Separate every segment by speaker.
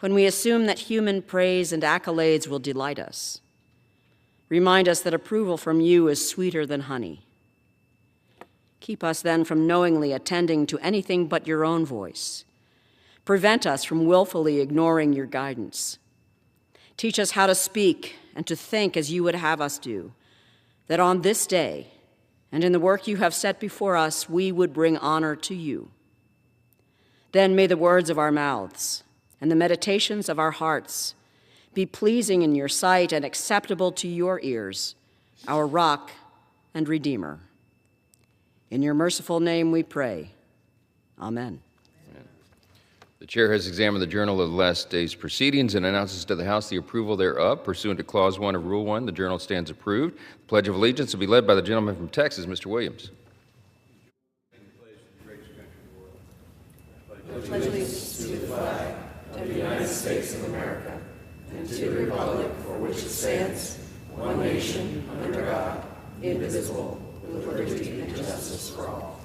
Speaker 1: when we assume that human praise and accolades will delight us. Remind us that approval from you is sweeter than honey. Keep us then from knowingly attending to anything but your own voice. Prevent us from willfully ignoring your guidance. Teach us how to speak and to think as you would have us do, that on this day and in the work you have set before us, we would bring honor to you. Then may the words of our mouths and the meditations of our hearts be pleasing in your sight and acceptable to your ears, our rock and redeemer. In your merciful name we pray. Amen.
Speaker 2: The chair has examined the journal of the last day's proceedings and announces to the House the approval thereof. Pursuant to Clause 1 of Rule 1, the journal stands approved. The Pledge of Allegiance will be led by the gentleman from Texas, Mr. Williams.
Speaker 3: I pledge allegiance to the flag of the United States of America and to the republic for which it stands, one nation, under God, indivisible, with liberty and justice for all.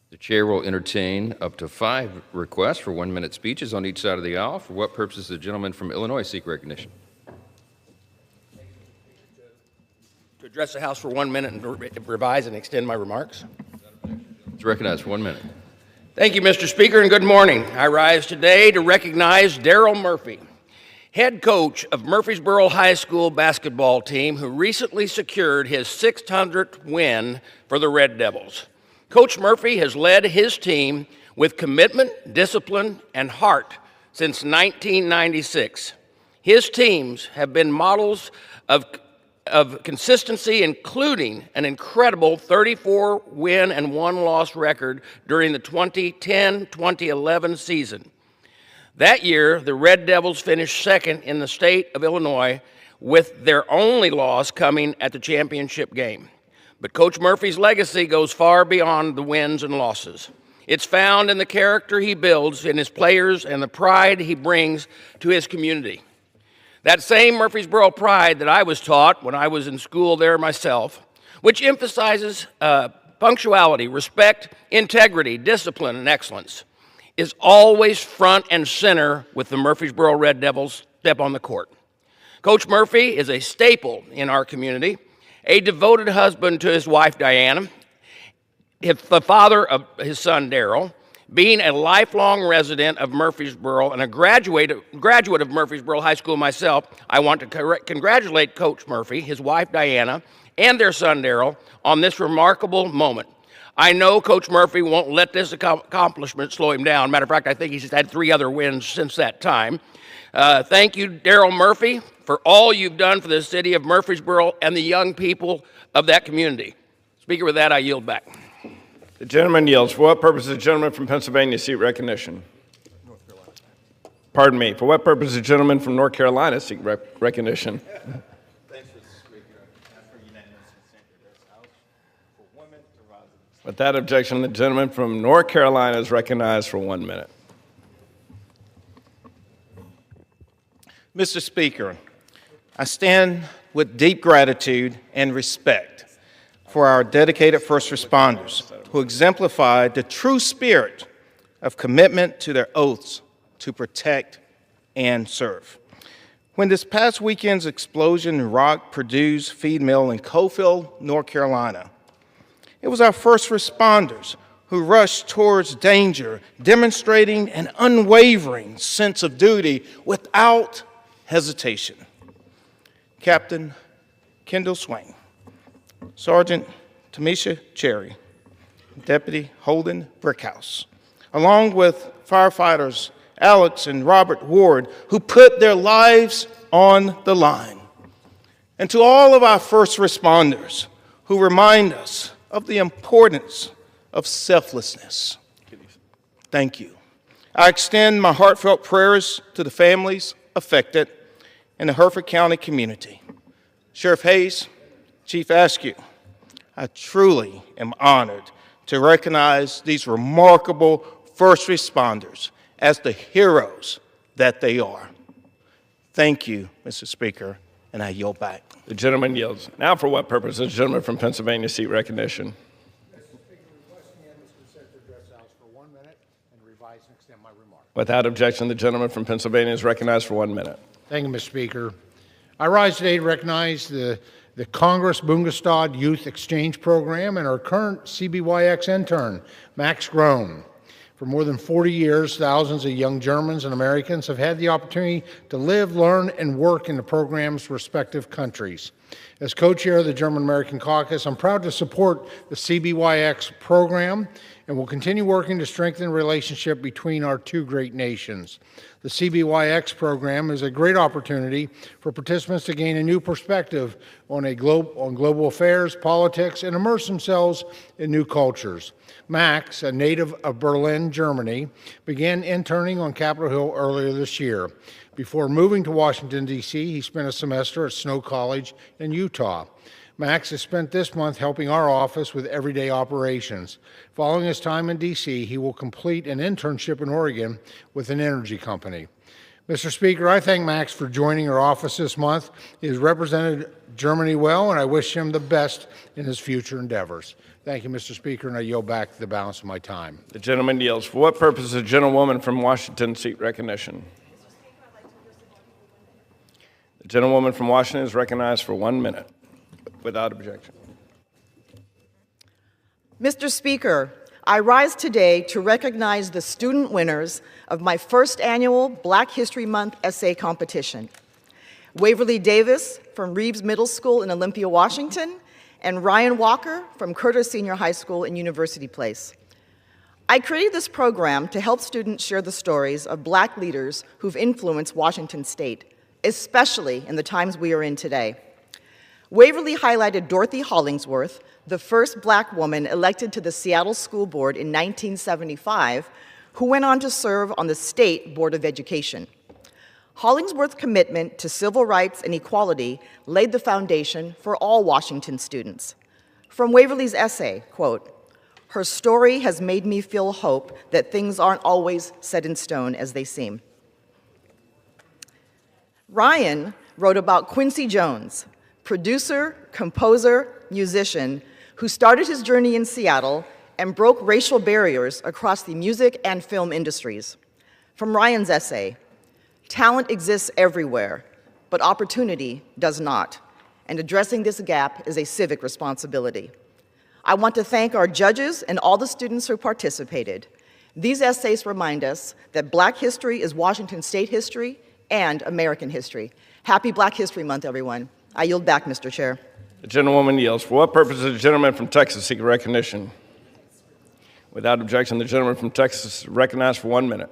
Speaker 2: The chair will entertain up to 5 requests for 1-minute speeches on each side of the aisle. For what purpose does the gentleman from Illinois seek recognition?
Speaker 4: To address the House for 1 minute and revise and extend my remarks.
Speaker 2: It's recognized for 1 minute.
Speaker 4: Thank you, Mr. Speaker, and good morning. I rise today to recognize Daryl Murphy, head coach of Murfreesboro High School basketball team, who recently secured his 600th win for the Red Devils. Coach Murphy has led his team with commitment, discipline, and heart since 1996. His teams have been models of consistency, including an incredible 34-win and 1-loss record during the 2010-2011 season. That year, the Red Devils finished second in the state of Illinois, with their only loss coming at the championship game. But Coach Murphy's legacy goes far beyond the wins and losses. It's found in the character he builds in his players and the pride he brings to his community. That same Murfreesboro pride that I was taught when I was in school there myself, which emphasizes punctuality, respect, integrity, discipline, and excellence, is always front and center with the Murfreesboro Red Devils step on the court. Coach Murphy is a staple in our community, a devoted husband to his wife, Diana, the father of his son, Daryl. Being a lifelong resident of Murfreesboro and a graduate of Murfreesboro High School myself, I want to congratulate Coach Murphy, his wife, Diana, and their son, Daryl, on this remarkable moment. I know Coach Murphy won't let this accomplishment slow him down. Matter of fact, I think he's had 3 other wins since that time. Thank you, Daryl Murphy, for all you've done for the city of Murfreesboro and the young people of that community. Speaker, with that, I yield back.
Speaker 5: The gentleman yields. For what purpose does the gentleman from Pennsylvania seek recognition?
Speaker 6: North Carolina.
Speaker 5: Pardon me. For what purpose does the gentleman from North Carolina seek recognition?
Speaker 6: Thanks, Mr. Speaker. Ask for unanimous consent to this House for 1 minute to rise.
Speaker 5: With that objection, the gentleman from North Carolina is recognized for 1 minute.
Speaker 6: Mr. Speaker, I stand with deep gratitude and respect for our dedicated first responders who exemplify the true spirit of commitment to their oaths to protect and serve. When this past weekend's explosion rocked Purdue's feed mill in Cofield, North Carolina, it was our first responders who rushed towards danger, demonstrating an unwavering sense of duty without hesitation. Captain Kendall Swain, Sergeant Tamisha Cherry, Deputy Holden Brickhouse, along with firefighters Alex and Robert Ward, who put their lives on the line. And to all of our first responders who remind us of the importance of selflessness, thank you. I extend my heartfelt prayers to the families affected in the Hereford County community. Sheriff Hayes, Chief Askew, I truly am honored to recognize these remarkable first responders as the heroes that they are. Thank you, Mr. Speaker, and I yield back.
Speaker 5: The gentleman yields. Now for what purpose does the gentleman from Pennsylvania seek recognition?
Speaker 7: Mr. Speaker, requesting unanimous consent to address the House for 1 minute and revise and extend my remarks.
Speaker 5: Without objection, the gentleman from Pennsylvania is recognized for 1 minute.
Speaker 7: Thank you, Mr. Speaker. I rise today to recognize the Congress Bundestag Youth Exchange Program and our current CBYX intern, Max Groen. For more than 40 years, thousands of young Germans and Americans have had the opportunity to live, learn, and work in the program's respective countries. As co-chair of the German-American Caucus, I'm proud to support the CBYX program and will continue working to strengthen the relationship between our two great nations. The CBYX program is a great opportunity for participants to gain a new perspective on global affairs, politics, and immerse themselves in new cultures. Max, a native of Berlin, Germany, began interning on Capitol Hill earlier this year. Before moving to Washington, D.C., he spent a semester at Snow College in Utah. Max has spent this month helping our office with everyday operations. Following his time in D.C., he will complete an internship in Oregon with an energy company. Mr. Speaker, I thank Max for joining our office this month. He has represented Germany well, and I wish him the best in his future endeavors. Thank you, Mr. Speaker, and I yield back the balance of my time.
Speaker 5: The gentleman yields. For what purpose is the gentlewoman from Washington seek recognition? The gentlewoman from Washington is recognized for 1 minute. Without objection.
Speaker 8: Mr. Speaker, I rise today to recognize the student winners of my first annual Black History Month essay competition. Waverly Davis from Reeves Middle School in Olympia, Washington, and Ryan Walker from Curtis Senior High School in University Place. I created this program to help students share the stories of Black leaders who've influenced Washington State, especially in the times we are in today. Waverly highlighted Dorothy Hollingsworth, the first Black woman elected to the Seattle School Board in 1975, who went on to serve on the State Board of Education. Hollingsworth's commitment to civil rights and equality laid the foundation for all Washington students. From Waverly's essay, quote, "Her story has made me feel hope that things aren't always set in stone as they seem." Ryan wrote about Quincy Jones, producer, composer, musician, who started his journey in Seattle and broke racial barriers across the music and film industries. From Ryan's essay, "Talent exists everywhere, but opportunity does not, and addressing this gap is a civic responsibility." I want to thank our judges and all the students who participated. These essays remind us that Black history is Washington State history and American history. Happy Black History Month, everyone. I yield back, Mr. Chair.
Speaker 5: The gentlewoman yields. For what purpose does the gentleman from Texas seek recognition? Without objection, the gentleman from Texas is recognized for 1 minute.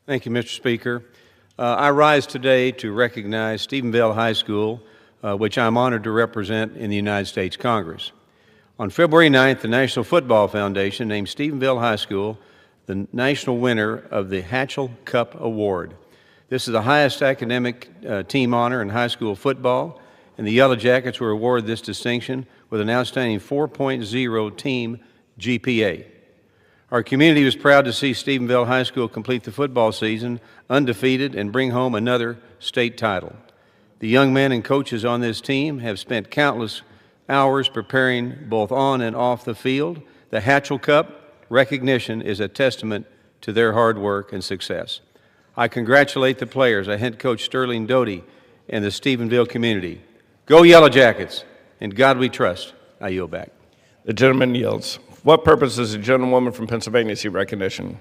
Speaker 9: Thank you, Mr. Speaker. I rise today to recognize Stephenville High School, which I'm honored to represent in the United States Congress. On February 9th, the National Football Foundation named Stephenville High School the national winner of the Hatchell Cup Award. This is the highest academic team honor in high school football, and the Yellow Jackets were awarded this distinction with an outstanding 4.0 team GPA. Our community was proud to see Stephenville High School complete the football season undefeated and bring home another state title. The young men and coaches on this team have spent countless hours preparing both on and off the field. The Hatchell Cup recognition is a testament to their hard work and success. I congratulate the players, head coach Sterling Doty, and the Stephenville community. Go Yellow Jackets, in God we trust. I yield back.
Speaker 5: The gentleman yields. What purpose does the gentlewoman from Pennsylvania seek recognition?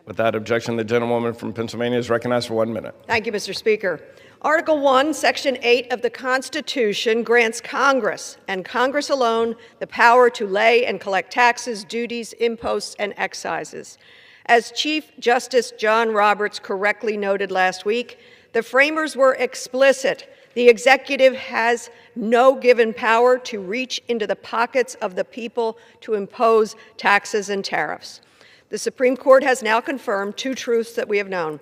Speaker 5: Without objection, the gentlewoman from Pennsylvania is recognized for 1 minute.
Speaker 10: Thank you, Mr. Speaker. Article 1, Section 8 of the Constitution grants Congress, and Congress alone, the power to lay and collect taxes, duties, imposts, and excises. As Chief Justice John Roberts correctly noted last week, the framers were explicit. The executive has no given power to reach into the pockets of the people to impose taxes and tariffs. The Supreme Court has now confirmed two truths that we have known.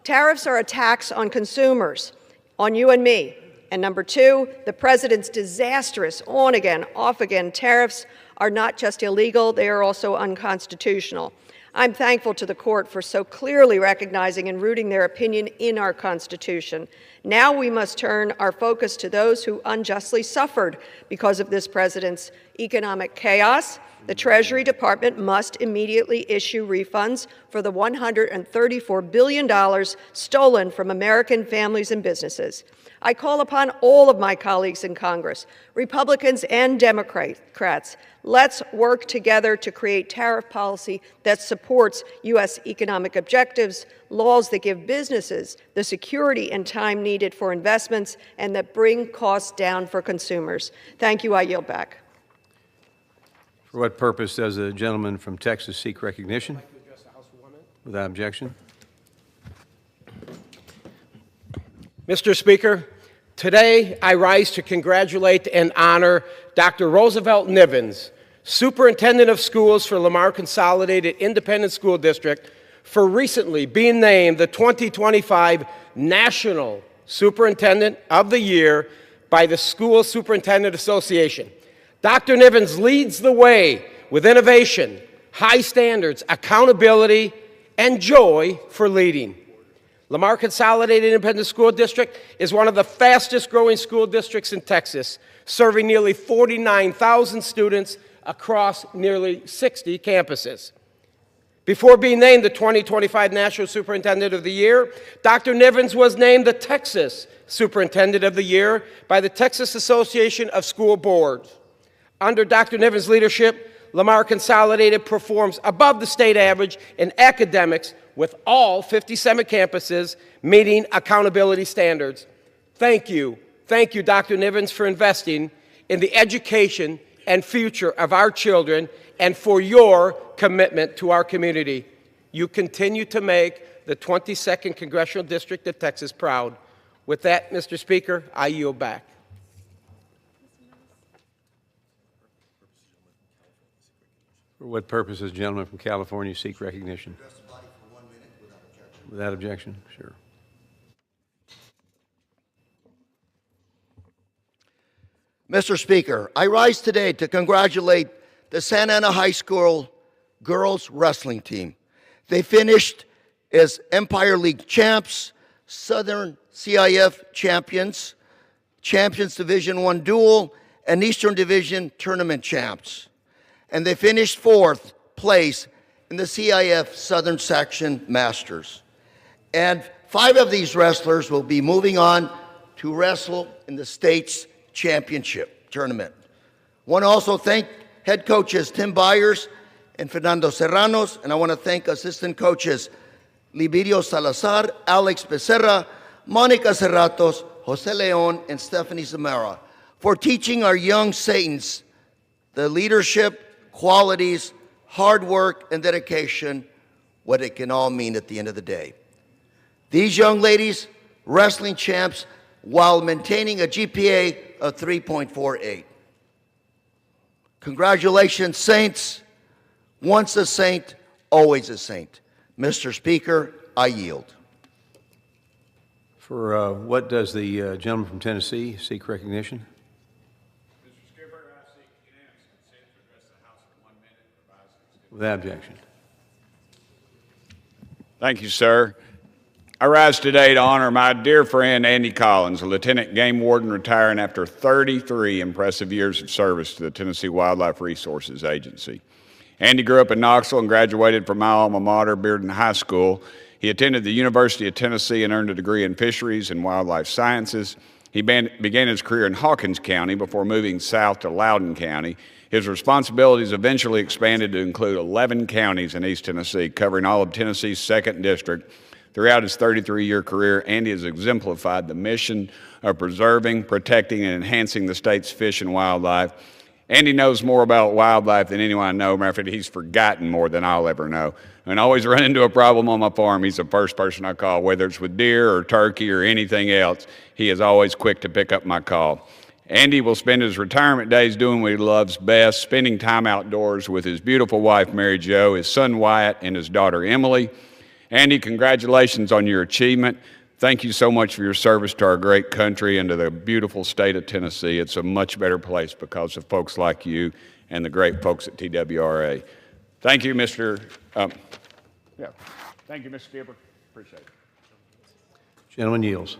Speaker 10: Tariffs are a tax on consumers, on you and me. And number two, the president's disastrous on-again, off-again tariffs are not just illegal, they are also unconstitutional. I'm thankful to the court for so clearly recognizing and rooting their opinion in our Constitution. Now we must turn our focus to those who unjustly suffered because of this president's economic chaos. The Treasury Department must immediately issue refunds for the $134 billion stolen from American families and businesses. I call upon all of my colleagues in Congress, Republicans and Democrats, let's work together to create tariff policy that supports U.S. economic objectives, laws that give businesses the security and time needed for investments, and that bring costs down for consumers. Thank you. I yield back.
Speaker 9: For what purpose does the gentleman from Texas seek recognition? Without objection.
Speaker 11: Mr. Speaker, today I rise to congratulate and honor Dr. Roosevelt Nivens, Superintendent of Schools for Lamar Consolidated Independent School District, for recently being named the 2025 National Superintendent of the Year by the School Superintendent Association. Dr. Nivens leads the way with innovation, high standards, accountability, and joy for leading. Lamar Consolidated Independent School District is one of the fastest growing school districts in Texas, serving nearly 49,000 students across nearly 60 campuses. Before being named the 2025 National Superintendent of the Year, Dr. Nivens was named the Texas Superintendent of the Year by the Texas Association of School Boards. Under Dr. Nivens' leadership, Lamar Consolidated performs above the state average in academics, with all 57 campuses meeting accountability standards. Thank you, Dr. Nivens, for investing in the education and future of our children and for your commitment to our community. You continue to make the 22nd Congressional District of Texas proud. With that, Mr. Speaker, I yield back.
Speaker 9: For what purpose does the gentleman from California seek recognition? Without objection, sure.
Speaker 12: Mr. Speaker, I rise today to congratulate the Santa Ana High School girls wrestling team. They finished as Empire League champs, Southern CIF champions, Champions Division I dual, and Eastern Division tournament champs. And they finished 4th place in the CIF Southern Section Masters. And 5 of these wrestlers will be moving on to wrestle in the state's championship tournament. I want to also thank head coaches Tim Byers and Fernando Serranos, and I want to thank assistant coaches Libirio Salazar, Alex Becerra, Monica Serratos, Jose Leon, and Stephanie Zamora for teaching our young Saints the leadership, qualities, hard work, and dedication, what it can all mean at the end of the day. These young ladies, wrestling champs, while maintaining a GPA of 3.48. Congratulations, Saints. Once a saint, always a saint. Mr. Speaker, I yield.
Speaker 9: For what does the gentleman from Tennessee seek recognition?
Speaker 13: Mr. Skipper, I seek unanimous consent to address the House for 1 minute.
Speaker 9: Without objection.
Speaker 13: Thank you, sir. I rise today to honor my dear friend Andy Collins, a Lieutenant Game Warden retiring after 33 impressive years of service to the Tennessee Wildlife Resources Agency. Andy grew up in Knoxville and graduated from my alma mater, Bearden High School. He attended the University of Tennessee and earned a degree in fisheries and wildlife sciences. He began his career in Hawkins County before moving south to Loudoun County. His responsibilities eventually expanded to include 11 counties in East Tennessee, covering all of Tennessee's 2nd District. Throughout his 33-year career, Andy has exemplified the mission of preserving, protecting, and enhancing the state's fish and wildlife. Andy knows more about wildlife than anyone I know. Matter of fact, he's forgotten more than I'll ever know. And I always run into a problem on my farm, he's the first person I call, whether it's with deer or turkey or anything else. He is always quick to pick up my call. Andy will spend his retirement days doing what he loves best, spending time outdoors with his beautiful wife, Mary Jo, his son, Wyatt, and his daughter, Emily. Andy, congratulations on your achievement. Thank you so much for your service to our great country and to the beautiful state of Tennessee. It's a much better place because of folks like you and the great folks at TWRA. Thank you, Mr. Thank you, Mr. Skipper. Appreciate it.
Speaker 9: Gentleman yields.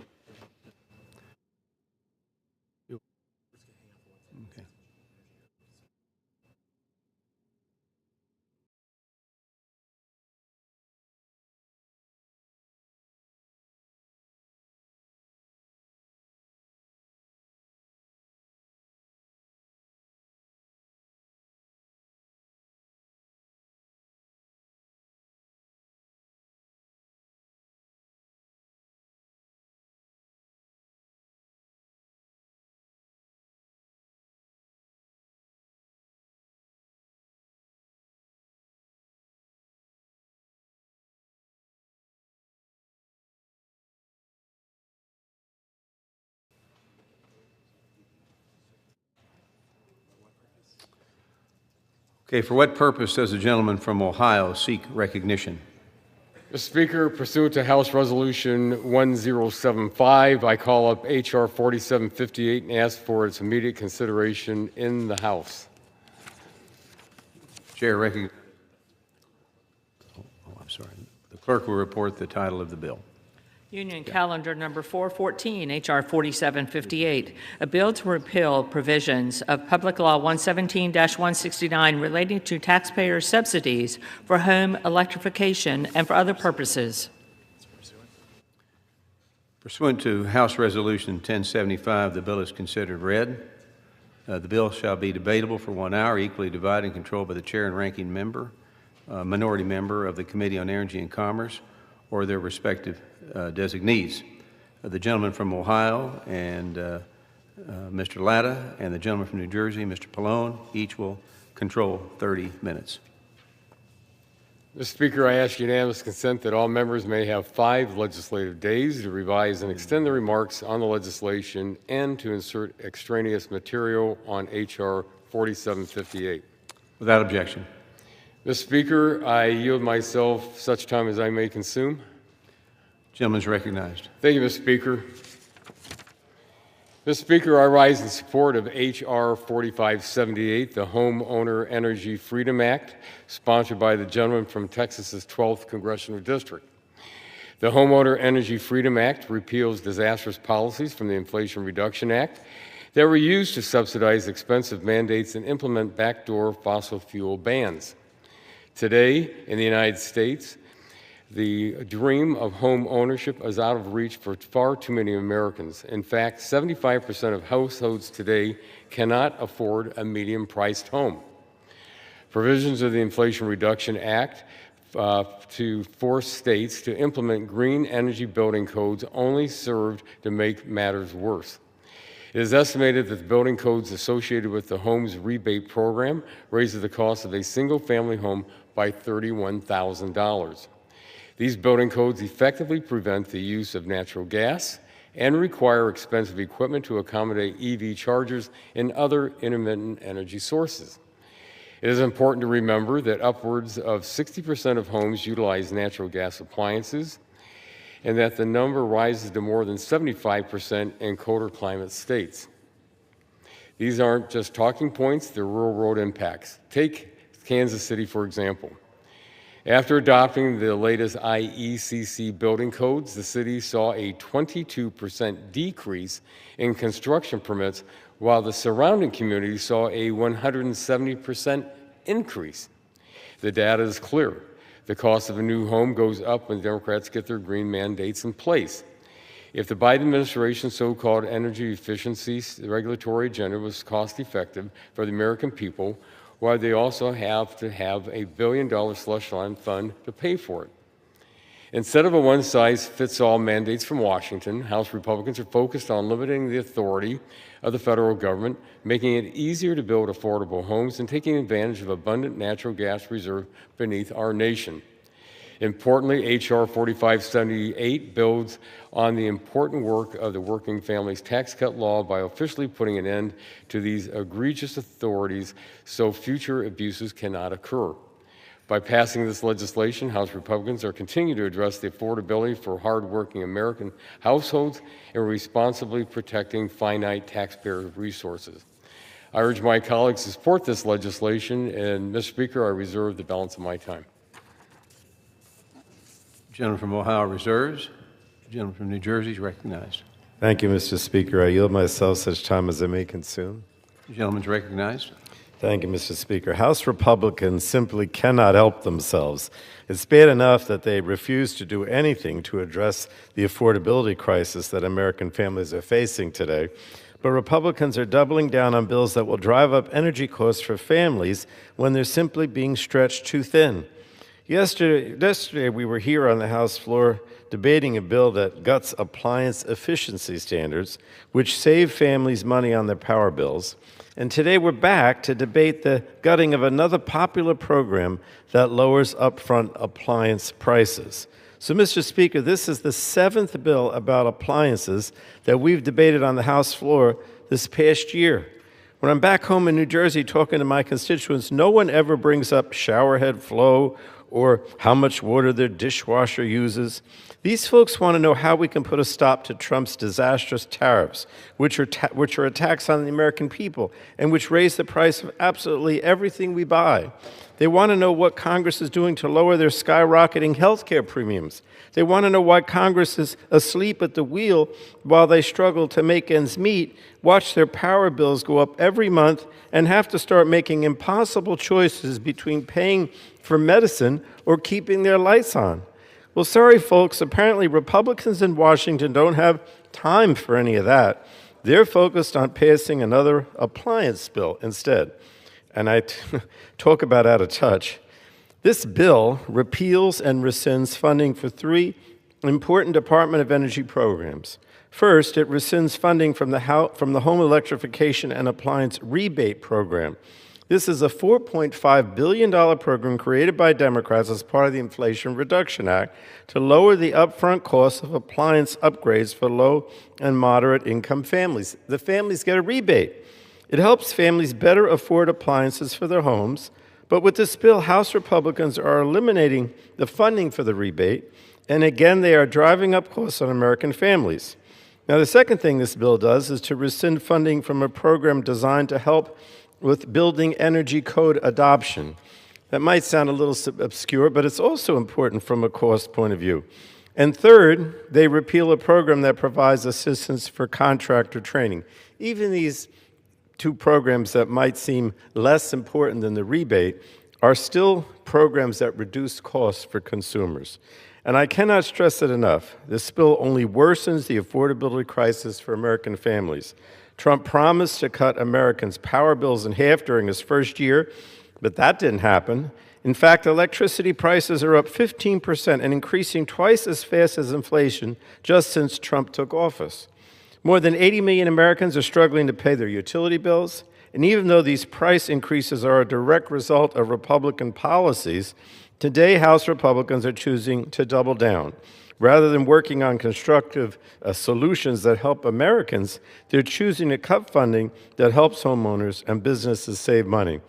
Speaker 9: Okay, for what purpose does the gentleman from Ohio seek recognition?
Speaker 14: Mr. Speaker, pursuant to House Resolution 1075, I call up H.R. 4758 and ask for its immediate consideration in the House.
Speaker 9: Chair recognizes. I'm sorry. The clerk will report the title of the bill.
Speaker 15: Union Calendar Number 414, H.R. 4758, a bill to repeal provisions of Public Law 117-169 relating to taxpayer subsidies for home electrification and for other purposes.
Speaker 9: Pursuant to House Resolution 1075, the bill is considered read. The bill shall be debatable for 1 hour, equally divided and controlled by the chair and ranking member, minority member of the Committee on Energy and Commerce, or their respective designees. The gentleman from Ohio and Mr. Latta, and the gentleman from New Jersey, Mr. Pallone, each will control 30 minutes.
Speaker 14: Mr. Speaker, I ask unanimous consent that all members may have 5 legislative days to revise and extend their remarks on the legislation and to insert extraneous material on H.R. 4758.
Speaker 9: Without objection.
Speaker 14: Mr. Speaker, I yield myself such time as I may consume.
Speaker 9: Gentleman is recognized.
Speaker 14: Thank you, Mr. Speaker. Mr. Speaker, I rise in support of H.R. 4578, the Homeowner Energy Freedom Act, sponsored by the gentleman from Texas's 12th Congressional District. The Homeowner Energy Freedom Act repeals disastrous policies from the Inflation Reduction Act that were used to subsidize expensive mandates and implement backdoor fossil fuel bans. Today, in the United States, the dream of home ownership is out of reach for far too many Americans. In fact, 75% of households today cannot afford a medium-priced home. Provisions of the Inflation Reduction Act to force states to implement green energy building codes only served to make matters worse. It is estimated that the building codes associated with the Homes Rebate Program raises the cost of a single-family home by $31,000. These building codes effectively prevent the use of natural gas and require expensive equipment to accommodate EV chargers and other intermittent energy sources. It is important to remember that upwards of 60% of homes utilize natural gas appliances, and that the number rises to more than 75% in colder climate states. These aren't just talking points, they're real-world impacts. Take Kansas City, for example. After adopting the latest IECC building codes, the city saw a 22% decrease in construction permits, while the surrounding community saw a 170% increase. The data is clear. The cost of a new home goes up when Democrats get their green mandates in place. If the Biden administration's so-called energy efficiency regulatory agenda was cost-effective for the American people, why they also have to have a $1 billion slush fund to pay for it. Instead of a one-size-fits-all mandates from Washington, House Republicans are focused on limiting the authority of the federal government, making it easier to build affordable homes, and taking advantage of abundant natural gas reserve beneath our nation. Importantly, H.R. 4578 builds on the important work of the Working Families Tax Cut Law by officially putting an end to these egregious authorities so future abuses cannot occur. By passing this legislation, House Republicans are continuing to address the affordability for hardworking American households and responsibly protecting finite taxpayer resources. I urge my colleagues to support this legislation, and, Mr. Speaker, I reserve the balance of my time.
Speaker 9: The gentleman from Ohio reserves. The gentleman from New Jersey is recognized.
Speaker 16: Thank you, Mr. Speaker. I yield myself such time as I may consume.
Speaker 9: The gentleman is recognized.
Speaker 16: Thank you, Mr. Speaker. House Republicans simply cannot help themselves. It's bad enough that they refuse to do anything to address the affordability crisis that American families are facing today, but Republicans are doubling down on bills that will drive up energy costs for families when they're simply being stretched too thin. Yesterday we were here on the House floor debating a bill that guts appliance efficiency standards, which save families money on their power bills. And today we're back to debate the gutting of another popular program that lowers upfront appliance prices. So, Mr. Speaker, this is the 7th bill about appliances that we've debated on the House floor this past year. When I'm back home in New Jersey talking to my constituents, no one ever brings up showerhead flow or how much water their dishwasher uses. These folks want to know how we can put a stop to Trump's disastrous tariffs, which are attacks on the American people and which raise the price of absolutely everything we buy. They want to know what Congress is doing to lower their skyrocketing health care premiums. They want to know why Congress is asleep at the wheel while they struggle to make ends meet, watch their power bills go up every month, and have to start making impossible choices between paying for medicine or keeping their lights on. Well, sorry, folks, apparently Republicans in Washington don't have time for any of that. They're focused on passing another appliance bill instead. And I talk about out of touch. This bill repeals and rescinds funding for three important Department of Energy programs. First, it rescinds funding from the Home Electrification and Appliance Rebate Program. This is a $4.5 billion program created by Democrats as part of the Inflation Reduction Act to lower the upfront cost of appliance upgrades for low and moderate income families. The families get a rebate. It helps families better afford appliances for their homes, but with this bill, House Republicans are eliminating the funding for the rebate, and again, they are driving up costs on American families. Now, the second thing this bill does is to rescind funding from a program designed to help with building energy code adoption. That might sound a little obscure, but it's also important from a cost point of view. And third, they repeal a program that provides assistance for contractor training. Even these two programs that might seem less important than the rebate are still programs that reduce costs for consumers. And I cannot stress it enough. This bill only worsens the affordability crisis for American families. Trump promised to cut Americans' power bills in half during his first year, but that didn't happen. In fact, electricity prices are up 15% and increasing twice as fast as inflation just since Trump took office. More than 80 million Americans are struggling to pay their utility bills, and even though these price increases are a direct result of Republican policies, today House Republicans are choosing to double down. Rather than working on constructive solutions that help Americans, they're choosing to cut funding that helps homeowners and businesses save money.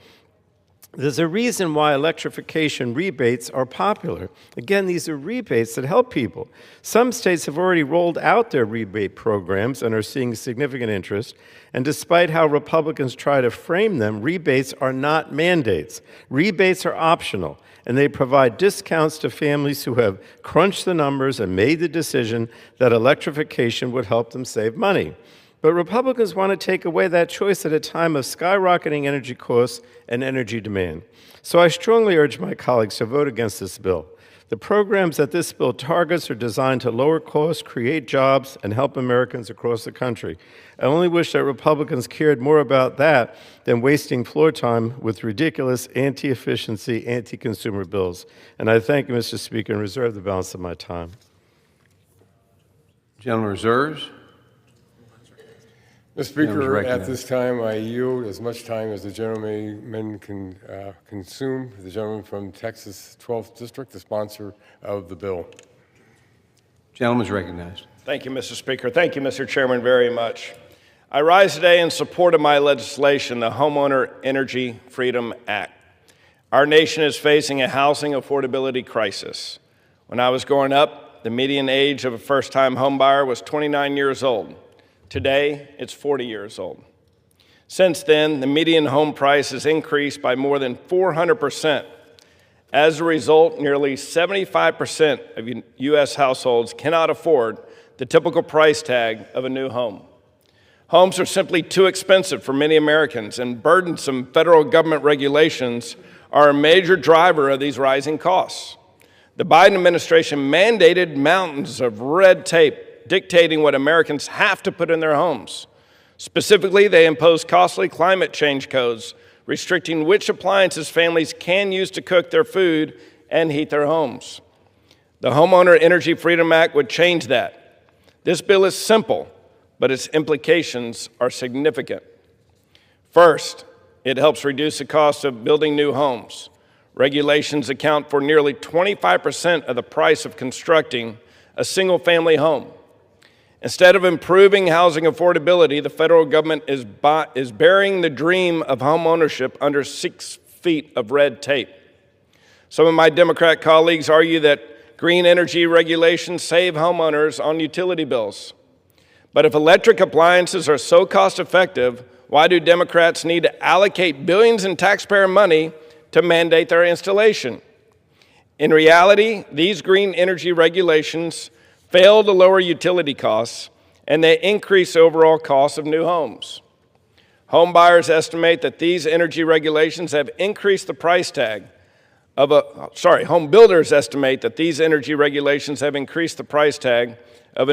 Speaker 16: There's a reason why electrification rebates are popular. Again, these are rebates that help people. Some states have already rolled out their rebate programs and are seeing significant interest. And despite how Republicans try to frame them, rebates are not mandates. Rebates are optional, and they provide discounts to families who have crunched the numbers and made the decision that electrification would help them save money. But Republicans want to take away that choice at a time of skyrocketing energy costs and energy demand. So I strongly urge my colleagues to vote against this bill. The programs that this bill targets are designed to lower costs, create jobs, and help Americans across the country. I only wish that Republicans cared more about that than wasting floor time with ridiculous anti-efficiency, anti-consumer bills. And I thank you, Mr. Speaker, and reserve the balance of my time.
Speaker 9: Gentleman reserves.
Speaker 14: Mr. Speaker, at this time, I yield as much time as the gentleman can consume. The gentleman from Texas 12th District, the sponsor of the bill.
Speaker 9: Gentleman is recognized.
Speaker 5: Thank you, Mr. Speaker. Thank you, Mr. Chairman, very much. I rise today in support of my legislation, the Homeowner Energy Freedom Act. Our nation is facing a housing affordability crisis. When I was growing up, the median age of a first-time homebuyer was 29 years old. Today, it's 40 years old. Since then, the median home price has increased by more than 400%. As a result, nearly 75% of U.S. households cannot afford the typical price tag of a new home. Homes are simply too expensive for many Americans, and burdensome federal government regulations are a major driver of these rising costs. The Biden administration mandated mountains of red tape dictating what Americans have to put in their homes. Specifically, they impose costly climate change codes, restricting which appliances families can use to cook their food and heat their homes. The Homeowner Energy Freedom Act would change that. This bill is simple, but its implications are significant. First, it helps reduce the cost of building new homes. Regulations account for nearly 25% of the price of constructing a single-family home. Instead of improving housing affordability, the federal government is burying the dream of home ownership under 6 feet of red tape. Some of my Democrat colleagues argue that green energy regulations save homeowners on utility bills. But if electric appliances are so cost-effective, why do Democrats need to allocate billions in taxpayer money to mandate their installation? In reality, these green energy regulations fail to lower utility costs, and they increase the overall cost of new homes. Home builders estimate that these energy regulations have increased the price tag of a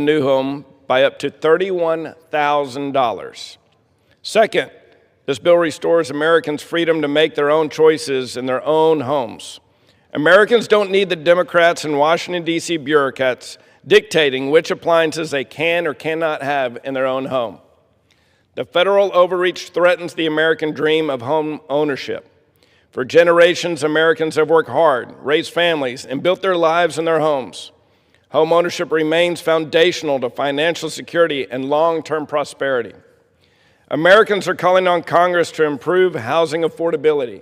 Speaker 5: new home by up to $31,000. Second, this bill restores Americans' freedom to make their own choices in their own homes. Americans don't need the Democrats and Washington, D.C. bureaucrats dictating which appliances they can or cannot have in their own home. The federal overreach threatens the American dream of home ownership. For generations, Americans have worked hard, raised families, and built their lives in their homes. Home ownership remains foundational to financial security and long-term prosperity. Americans are calling on Congress to improve housing affordability.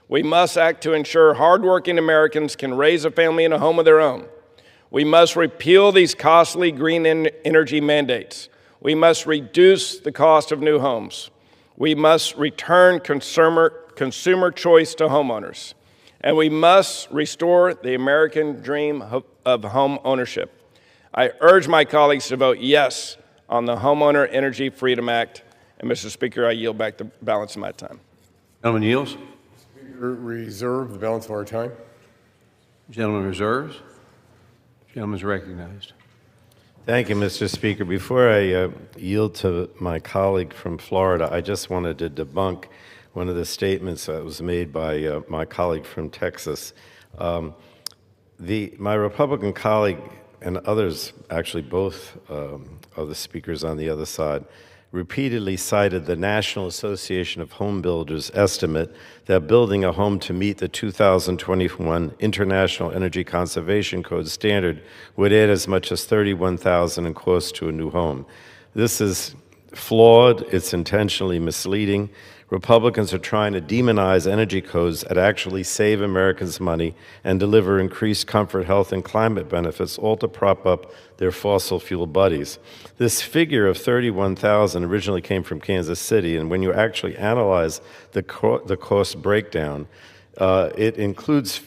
Speaker 5: We must act to ensure hardworking Americans can raise a family in a home of their own. We must repeal these costly green energy mandates. We must reduce the cost of new homes. We must return consumer choice to homeowners. And we must restore the American dream of home ownership. I urge my colleagues to vote yes on the Homeowner Energy Freedom Act. And Mr. Speaker, I yield back the balance of my time.
Speaker 9: Gentleman yields.
Speaker 14: Reserve the balance of our time.
Speaker 9: Gentleman reserves. Gentleman is recognized.
Speaker 16: Thank you, Mr. Speaker. Before I yield to my colleague from Florida, I just wanted to debunk one of the statements that was made by my colleague from Texas. My Republican colleague and others, actually both of the speakers on the other side, repeatedly cited the National Association of Home Builders estimate that building a home to meet the 2021 International Energy Conservation Code standard would add as much as $31,000 in cost to a new home. This is flawed, it's intentionally misleading. Republicans are trying to demonize energy codes that actually save Americans money and deliver increased comfort, health, and climate benefits, all to prop up their fossil fuel buddies. This figure of 31,000 originally came from Kansas City, and when you actually analyze the cost breakdown, it includes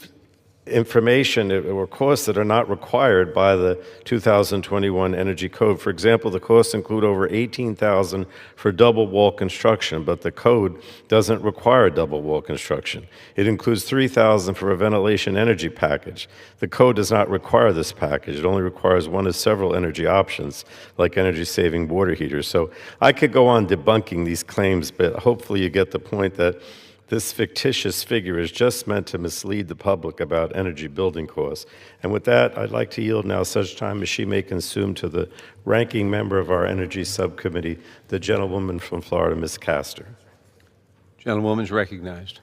Speaker 16: information or costs that are not required by the 2021 Energy Code. For example, the costs include over $18,000 for double wall construction, but the code doesn't require double wall construction. It includes $3,000 for a ventilation energy package. The code does not require this package. It only requires one of several energy options, like energy-saving water heaters. So I could go on debunking these claims, but hopefully you get the point that this fictitious figure is just meant to mislead the public about energy building costs. And with that, I'd like to yield now such time as she may consume to the ranking member of our Energy Subcommittee, the gentlewoman from Florida, Ms. Castor.
Speaker 9: Gentlewoman is recognized.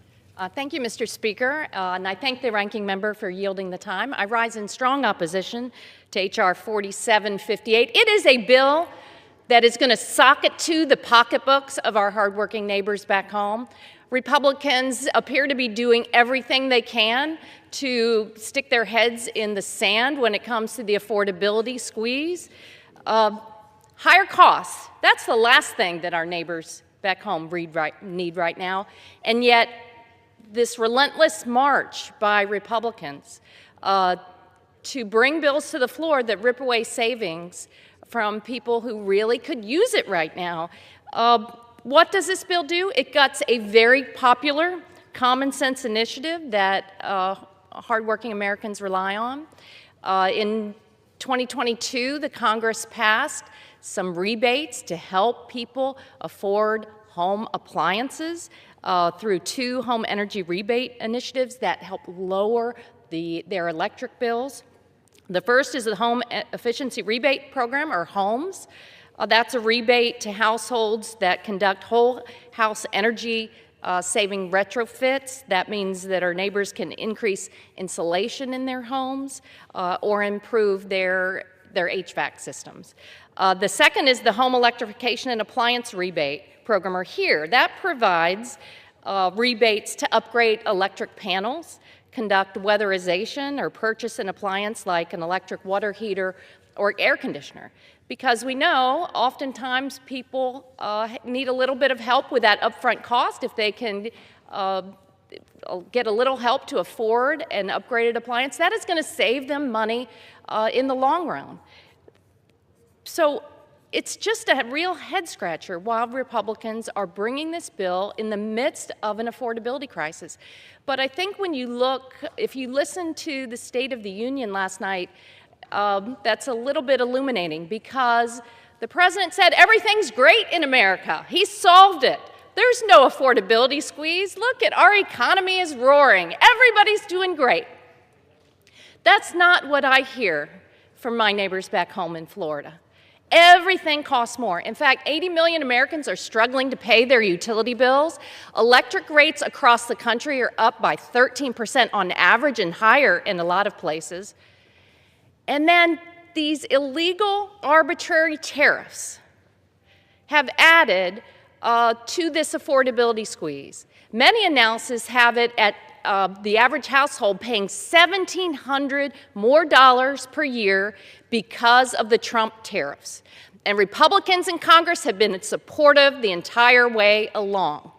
Speaker 17: Thank you, Mr. Speaker, and I thank the ranking member for yielding the time. I rise in strong opposition to H.R. 4758. It is a bill that is going to sock it to the pocketbooks of our hardworking neighbors back home. Republicans appear to be doing everything they can to stick their heads in the sand when it comes to the affordability squeeze. Higher costs, that's the last thing that our neighbors back home need right now. And yet, this relentless march by Republicans to bring bills to the floor that rip away savings from people who really could use it right now. What does this bill do? It guts a very popular common sense initiative that hardworking Americans rely on. In 2022, the Congress passed some rebates to help people afford home appliances through 2 home energy rebate initiatives that help lower their electric bills. The first is the Home Efficiency Rebate Program, or HOMES. That's a rebate to households that conduct whole house energy saving retrofits. That means that our neighbors can increase insulation in their homes or improve their their HVAC systems. The second is the Home Electrification and Appliance Rebate Program, or HERE. That provides rebates to upgrade electric panels, conduct weatherization, or purchase an appliance like an electric water heater or air conditioner. Because we know oftentimes people need a little bit of help with that upfront cost. If they can get a little help to afford an upgraded appliance, that is going to save them money in the long run. So it's just a real head scratcher while Republicans are bringing this bill in the midst of an affordability crisis. But I think when you look, if you listen to the State of the Union last night, that's a little bit illuminating, because the president said everything's great in America. He solved it. There's no affordability squeeze. Look at our economy is roaring. Everybody's doing great. That's not what I hear from my neighbors back home in Florida. Everything costs more. In fact, 80 million Americans are struggling to pay their utility bills. Electric rates across the country are up by 13% on average and higher in a lot of places. And then these illegal arbitrary tariffs have added to this affordability squeeze. Many analyses have it at the average household paying $1,700 more per year because of the Trump tariffs. And Republicans in Congress have been supportive the entire way along.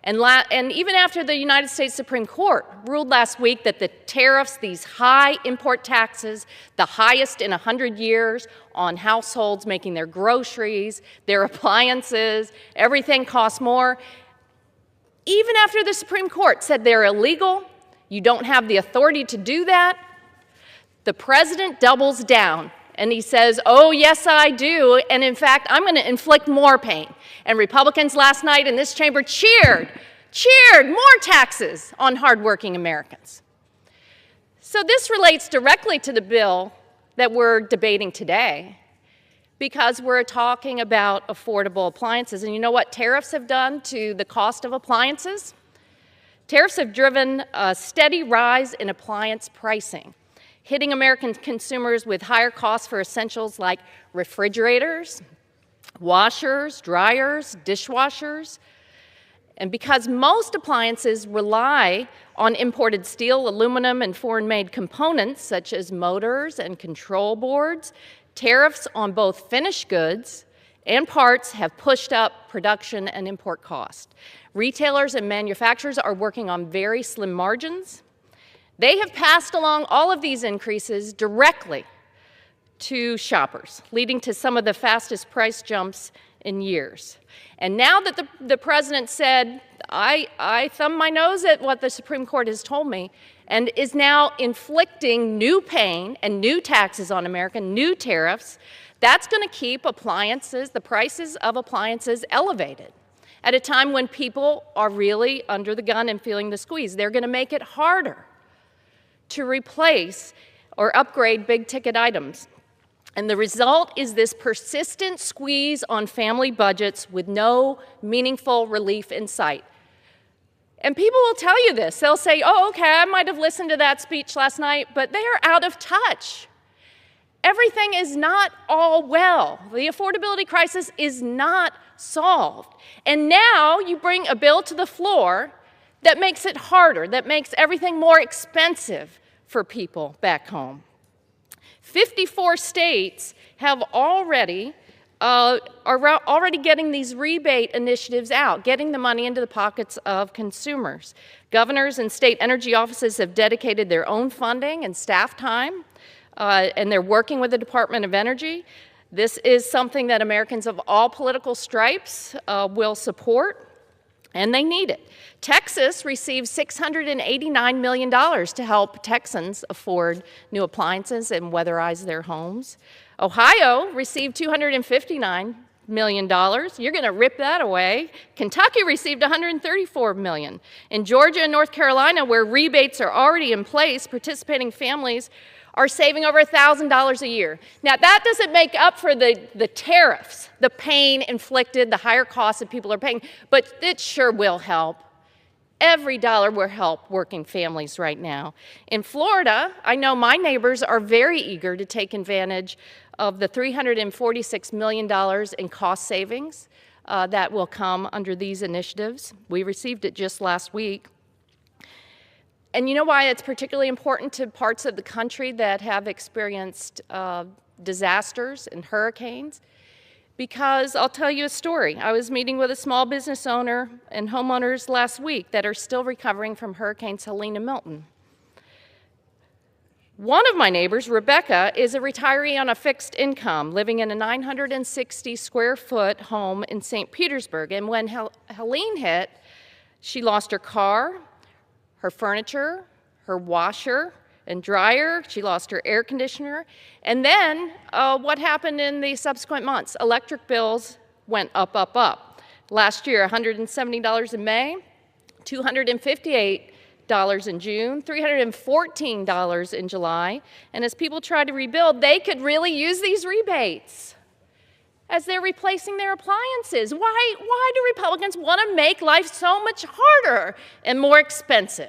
Speaker 17: And even after the United States Supreme Court ruled last week that the tariffs, these high import taxes, the highest in 100 years on households making their groceries, their appliances, everything costs more. Even after the Supreme Court said they're illegal, you don't have the authority to do that, the president doubles down. And he says, oh, yes, I do. And in fact, I'm going to inflict more pain. And Republicans last night in this chamber cheered more taxes on hardworking Americans. So this relates directly to the bill that we're debating today, because we're talking about affordable appliances. And you know what tariffs have done to the cost of appliances? Tariffs have driven a steady rise in appliance pricing, hitting American consumers with higher costs for essentials like refrigerators, washers, dryers, dishwashers. And because most appliances rely on imported steel, aluminum, and foreign-made components such as motors and control boards, tariffs on both finished goods and parts have pushed up production and import costs. Retailers and manufacturers are working on very slim margins. They have passed along all of these increases directly to shoppers, leading to some of the fastest price jumps in years. And now that the president said, I thumb my nose at what the Supreme Court has told me, and is now inflicting new pain and new taxes on America, new tariffs, that's going to keep appliances, the prices of appliances, elevated at a time when people are really under the gun and feeling the squeeze. They're going to make it harder to replace or upgrade big-ticket items. And the result is this persistent squeeze on family budgets with no meaningful relief in sight. And people will tell you this. They'll say, oh, okay, I might have listened to that speech last night, but they are out of touch. Everything is not all well. The affordability crisis is not solved. And now you bring a bill to the floor that makes it harder, that makes everything more expensive for people back home. 54 states have already are already getting these rebate initiatives out, getting the money into the pockets of consumers. Governors and state energy offices have dedicated their own funding and staff time, and they're working with the Department of Energy. This is something that Americans of all political stripes will support, and they need it. Texas received $689 million to help Texans afford new appliances and weatherize their homes. Ohio received $259 million. You're going to rip that away. Kentucky received $134 million. In Georgia and North Carolina, where rebates are already in place, participating families are saving over $1,000 a year. Now, that doesn't make up for the tariffs, the pain inflicted, the higher costs that people are paying, but it sure will help. Every dollar will help working families right now. In Florida, I know my neighbors are very eager to take advantage of the $346 million in cost savings that will come under these initiatives. We received it just last week. And you know why it's particularly important to parts of the country that have experienced disasters and hurricanes? Because I'll tell you a story. I was meeting with a small business owner and homeowners last week that are still recovering from Hurricanes Helene and Milton. One of my neighbors, Rebecca, is a retiree on a fixed income, living in a 960 square foot home in St. Petersburg. And when Helene hit, she lost her car, her furniture, her washer and dryer. She lost her air conditioner. And then what happened in the subsequent months? Electric bills went up, up, up. Last year, $170 in May, $258 in June, $314 in July. And as people try to rebuild, they could really use these rebates as they're replacing their appliances. Why do Republicans want to make life so much harder and more expensive?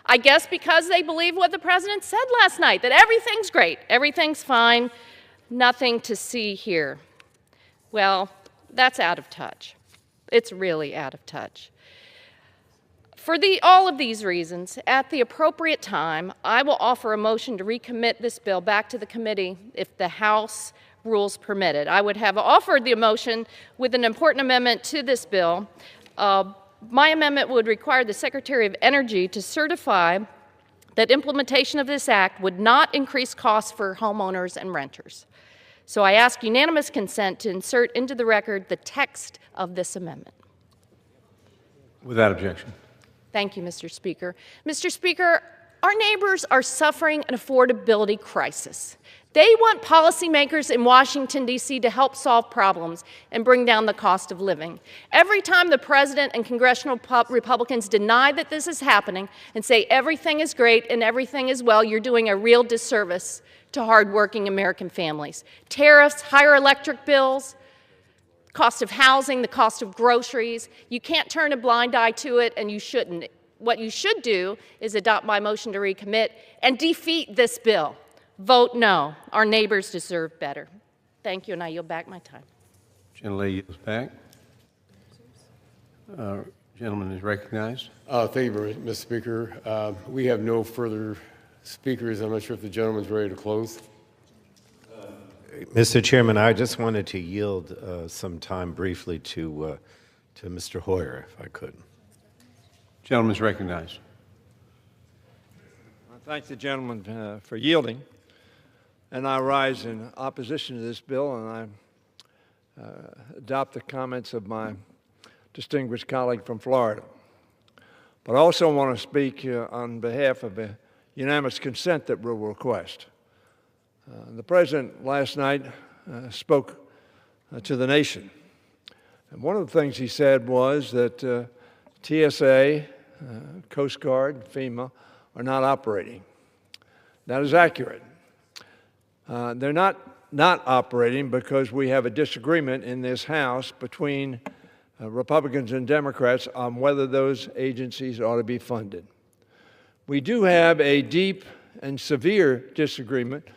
Speaker 17: I guess because they believe what the president said last night, that everything's great, everything's fine, nothing to see here. Well, that's out of touch. It's really out of touch. For all of these reasons, at the appropriate time, I will offer a motion to recommit this bill back to the committee if the House rules permit it. I would have offered the motion with an important amendment to this bill. My amendment would require the Secretary of Energy to certify that implementation of this act would not increase costs for homeowners and renters. So I ask unanimous consent to insert into the record the text of this amendment.
Speaker 9: Without objection.
Speaker 17: Thank you, Mr. Speaker. Mr. Speaker, our neighbors are suffering an affordability crisis. They want policymakers in Washington, D.C. to help solve problems and bring down the cost of living. Every time the president and congressional Republicans deny that this is happening and say everything is great and everything is well, you're doing a real disservice to hardworking American families. Tariffs, higher electric bills, cost of housing, the cost of groceries. You can't turn a blind eye to it, and you shouldn't. What you should do is adopt my motion to recommit and defeat this bill. Vote no. Our neighbors deserve better. Thank you, and I yield back my time.
Speaker 9: Gentlelady yields back. Gentleman is recognized.
Speaker 14: Thank you very much, Mr. Speaker. We have no further speakers. I'm not sure if the gentleman's ready to close.
Speaker 16: Mr. Chairman, I just wanted to yield some time briefly to Mr. Hoyer, if I could.
Speaker 9: Gentleman is recognized.
Speaker 18: I thank the gentleman for yielding, and I rise in opposition to this bill, and I adopt the comments of my distinguished colleague from Florida. But I also want to speak on behalf of a unanimous consent that we'll request. The President last night spoke to the nation. And one of the things he said was that TSA, Coast Guard, FEMA are not operating. That is accurate. They're not operating because we have a disagreement in this House between Republicans and Democrats on whether those agencies ought to be funded. We do have a deep and severe disagreement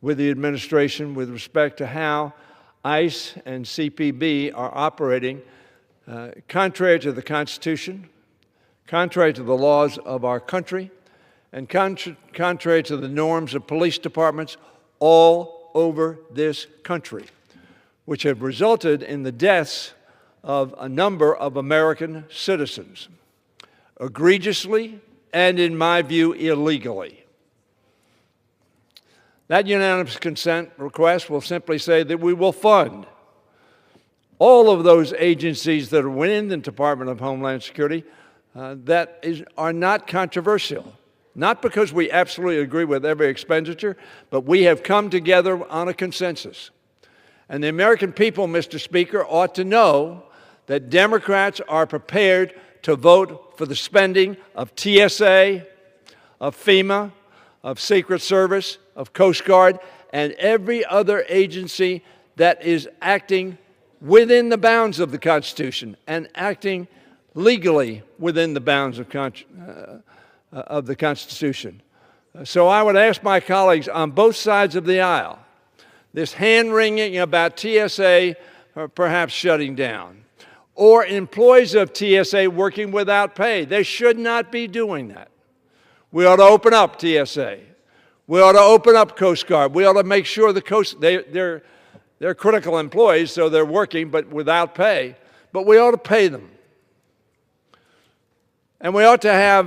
Speaker 18: with the administration with respect to how ICE and CPB are operating contrary to the Constitution, contrary to the laws of our country, and contrary to the norms of police departments all over this country, which have resulted in the deaths of a number of American citizens, egregiously and, in my view, illegally. That unanimous consent request will simply say that we will fund all of those agencies that are within the Department of Homeland Security are not controversial. Not because we absolutely agree with every expenditure, but we have come together on a consensus. And the American people, Mr. Speaker, ought to know that Democrats are prepared to vote for the spending of TSA, of FEMA, of Secret Service, of Coast Guard, and every other agency that is acting within the bounds of the Constitution and acting legally within the bounds of the Constitution. So I would ask my colleagues on both sides of the aisle, this hand-wringing about TSA perhaps shutting down, or employees of TSA working without pay. They should not be doing that. We ought to open up TSA. We ought to open up Coast Guard. We ought to make sure they're critical employees, so they're working but without pay. But we ought to pay them. And we ought to have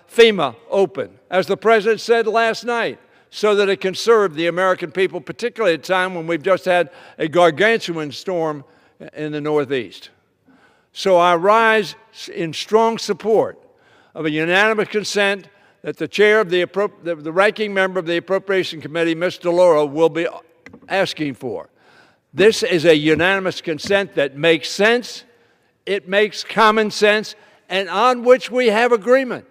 Speaker 18: FEMA open, as the President said last night, so that it can serve the American people, particularly at a time when we've just had a gargantuan storm in the Northeast. So I rise in strong support of a unanimous consent that the chair of the ranking member of the Appropriation Committee, Ms. DeLauro, will be asking for. This is a unanimous consent that makes sense, it makes common sense, and on which we have agreement.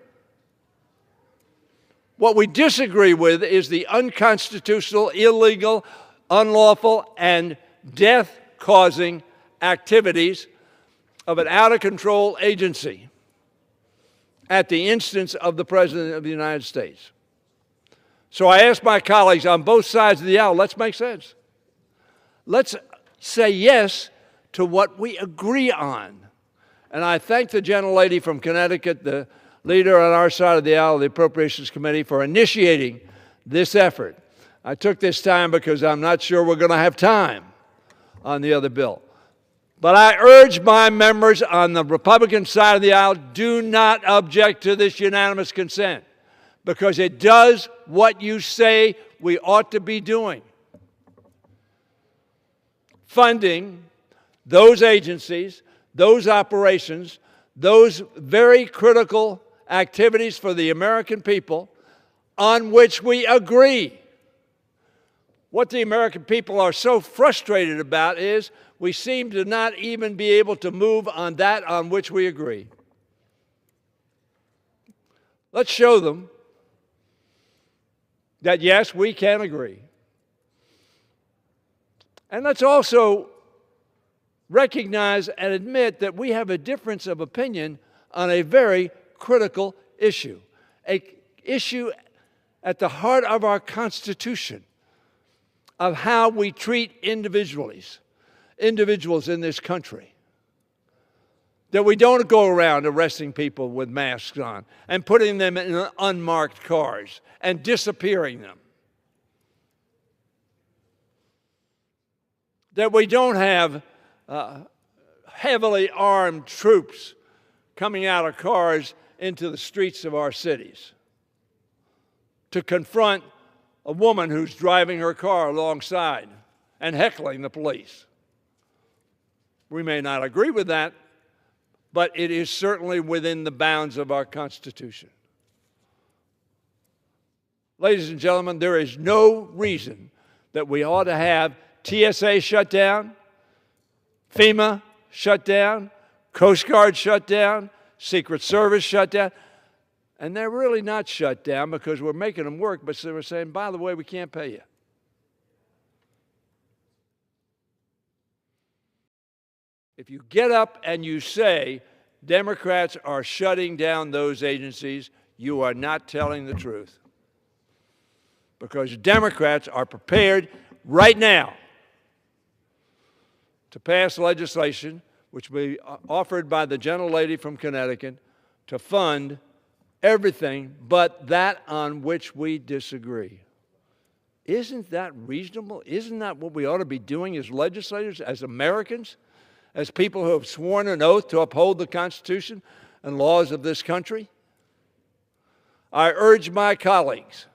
Speaker 18: What we disagree with is the unconstitutional, illegal, unlawful, and death-causing activities of an out-of-control agency at the instance of the President of the United States. So I ask my colleagues on both sides of the aisle, let's make sense. Let's say yes to what we agree on. And I thank the gentlelady from Connecticut, the leader on our side of the aisle of the Appropriations Committee, for initiating this effort. I took this time because I'm not sure we're going to have time on the other bill. But I urge my members on the Republican side of the aisle, do not object to this unanimous consent, because it does what you say we ought to be doing. Funding those agencies, those operations, those very critical activities for the American people on which we agree. What the American people are so frustrated about is we seem to not even be able to move on that on which we agree. Let's show them that, yes, we can agree. And let's also recognize and admit that we have a difference of opinion on a very critical issue, an issue at the heart of our Constitution, of how we treat individuals in this country. That we don't go around arresting people with masks on and putting them in unmarked cars and disappearing them. That we don't have heavily armed troops coming out of cars into the streets of our cities to confront a woman who's driving her car alongside and heckling the police. We may not agree with that, but it is certainly within the bounds of our Constitution. Ladies and gentlemen, there is no reason that we ought to have TSA shut down, FEMA shut down, Coast Guard shut down, Secret Service shut down. And they're really not shut down because we're making them work, but we're saying, by the way, we can't pay you. If you get up and you say Democrats are shutting down those agencies, you are not telling the truth. Because Democrats are prepared right now to pass legislation, which will be offered by the gentlelady from Connecticut, to fund everything but that on which we disagree. Isn't that reasonable? Isn't that what we ought to be doing as legislators, as Americans, as people who have sworn an oath to uphold the Constitution and laws of this country? I urge my colleagues,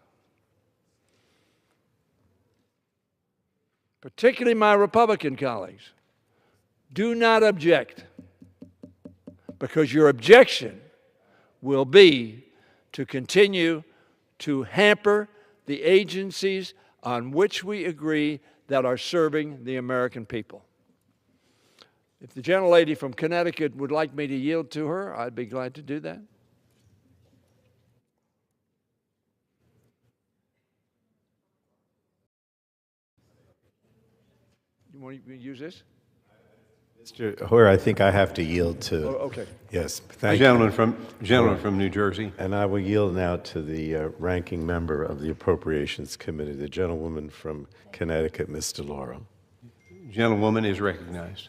Speaker 18: particularly my Republican colleagues, do not object, because your objection will be to continue to hamper the agencies on which we agree that are serving the American people. If the gentlelady from Connecticut would like me to yield to her, I'd be glad to do that. You want to use this?
Speaker 16: Mr. Hoyer, I think I have to yield to.
Speaker 18: Oh, okay.
Speaker 16: Yes,
Speaker 9: The
Speaker 16: thank
Speaker 9: gentleman
Speaker 16: you.
Speaker 9: from New Jersey.
Speaker 16: And I will yield now to the ranking member of the Appropriations Committee, the gentlewoman from Connecticut, Ms. DeLauro.
Speaker 9: Gentlewoman is recognized.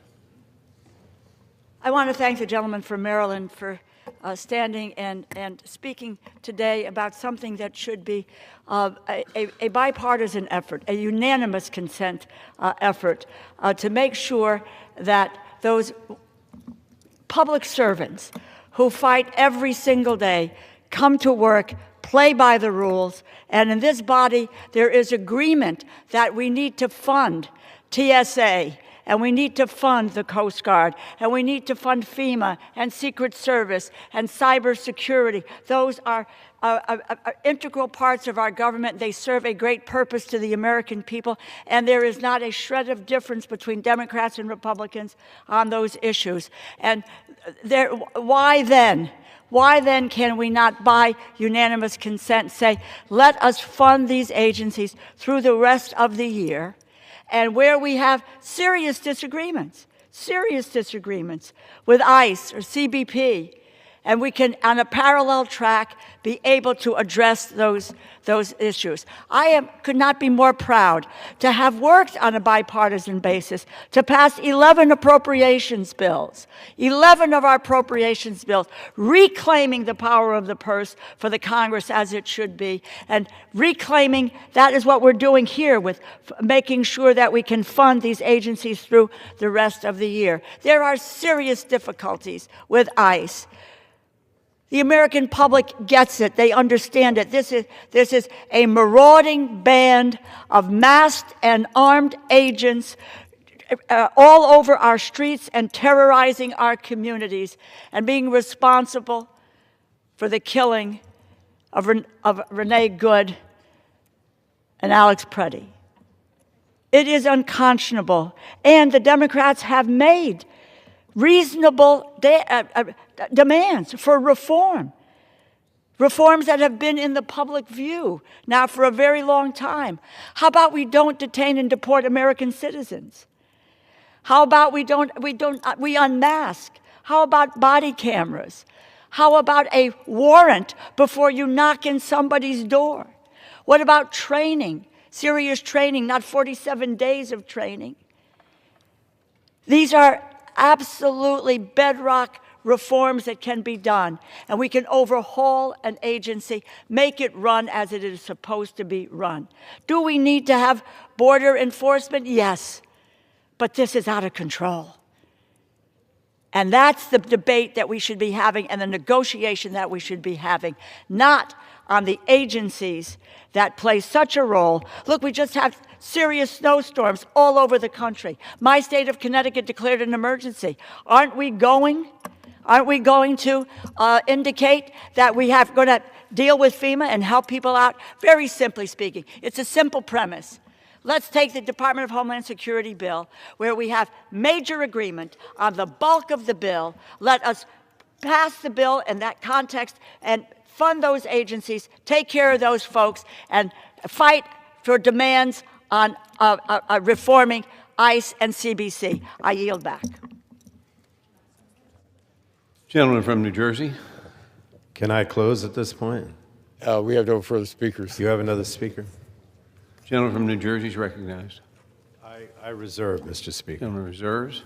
Speaker 19: I want to thank the gentleman from Maryland for standing and speaking today about something that should be a bipartisan effort, a unanimous consent effort to make sure that those public servants who fight every single day come to work, play by the rules, and in this body there is agreement that we need to fund TSA, and we need to fund the Coast Guard, and we need to fund FEMA and Secret Service and cybersecurity. Those are integral parts of our government. They serve a great purpose to the American people, and there is not a shred of difference between Democrats and Republicans on those issues. And why then? Why then can we not, by unanimous consent, say, let us fund these agencies through the rest of the year? And where we have serious disagreements with ICE or CBP, and we can, on a parallel track, be able to address those issues. I could not be more proud to have worked on a bipartisan basis to pass 11 appropriations bills, 11 of our appropriations bills, reclaiming the power of the purse for the Congress as it should be, and reclaiming, that is what we're doing here with making sure that we can fund these agencies through the rest of the year. There are serious difficulties with ICE. The American public gets it. They understand it. This is a marauding band of masked and armed agents all over our streets and terrorizing our communities and being responsible for the killing of Renee Good and Alex Preddy. It is unconscionable. And the Democrats have made reasonable demands for reform. Reforms that have been in the public view now for a very long time. How about we don't detain and deport American citizens? How about we unmask? How about body cameras? How about a warrant before you knock in somebody's door? What about training? Serious training, not 47 days of training. These are absolutely bedrock reforms that can be done, and we can overhaul an agency, make it run as it is supposed to be run. Do we need to have border enforcement? Yes, but this is out of control. And that's the debate that we should be having and the negotiation that we should be having, not on the agencies that play such a role. Look, we just have serious snowstorms all over the country. My state of Connecticut declared an emergency. Aren't we going to indicate that we have going to deal with FEMA and help people out? Very simply speaking, it's a simple premise. Let's take the Department of Homeland Security bill, where we have major agreement on the bulk of the bill. Let us pass the bill in that context and fund those agencies, take care of those folks, and fight for demands on reforming ICE and CBC. I yield back.
Speaker 9: Gentleman from New Jersey.
Speaker 16: Can I close at this point?
Speaker 14: We have no further speakers.
Speaker 16: You have another speaker?
Speaker 9: Gentleman from New Jersey is recognized.
Speaker 16: I reserve, Mr. Speaker.
Speaker 9: Gentleman reserves.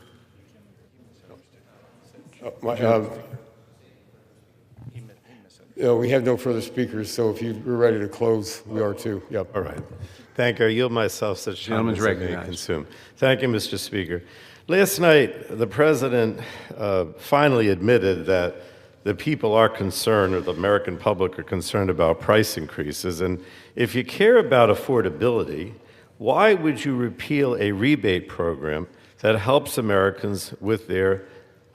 Speaker 14: We have no further speakers, so if you're ready to close, we are too. Yep.
Speaker 16: All right. Thank you. I yield myself such time as I may consume. Thank you, Mr. Speaker. Last night, the President finally admitted that the people are concerned, or the American public are concerned about price increases. And if you care about affordability, why would you repeal a rebate program that helps Americans with their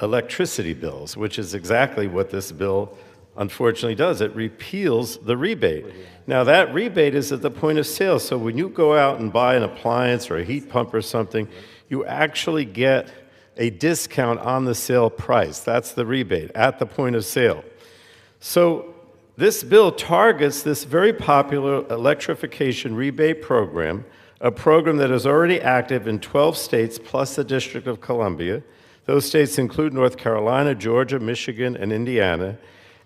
Speaker 16: electricity bills, which is exactly what this bill unfortunately does. It repeals the rebate. Now, that rebate is at the point of sale. So when you go out and buy an appliance or a heat pump or something, you actually get a discount on the sale price. That's the rebate at the point of sale. So this bill targets this very popular electrification rebate program, a program that is already active in 12 states plus the District of Columbia, Those states include North Carolina, Georgia, Michigan, and Indiana.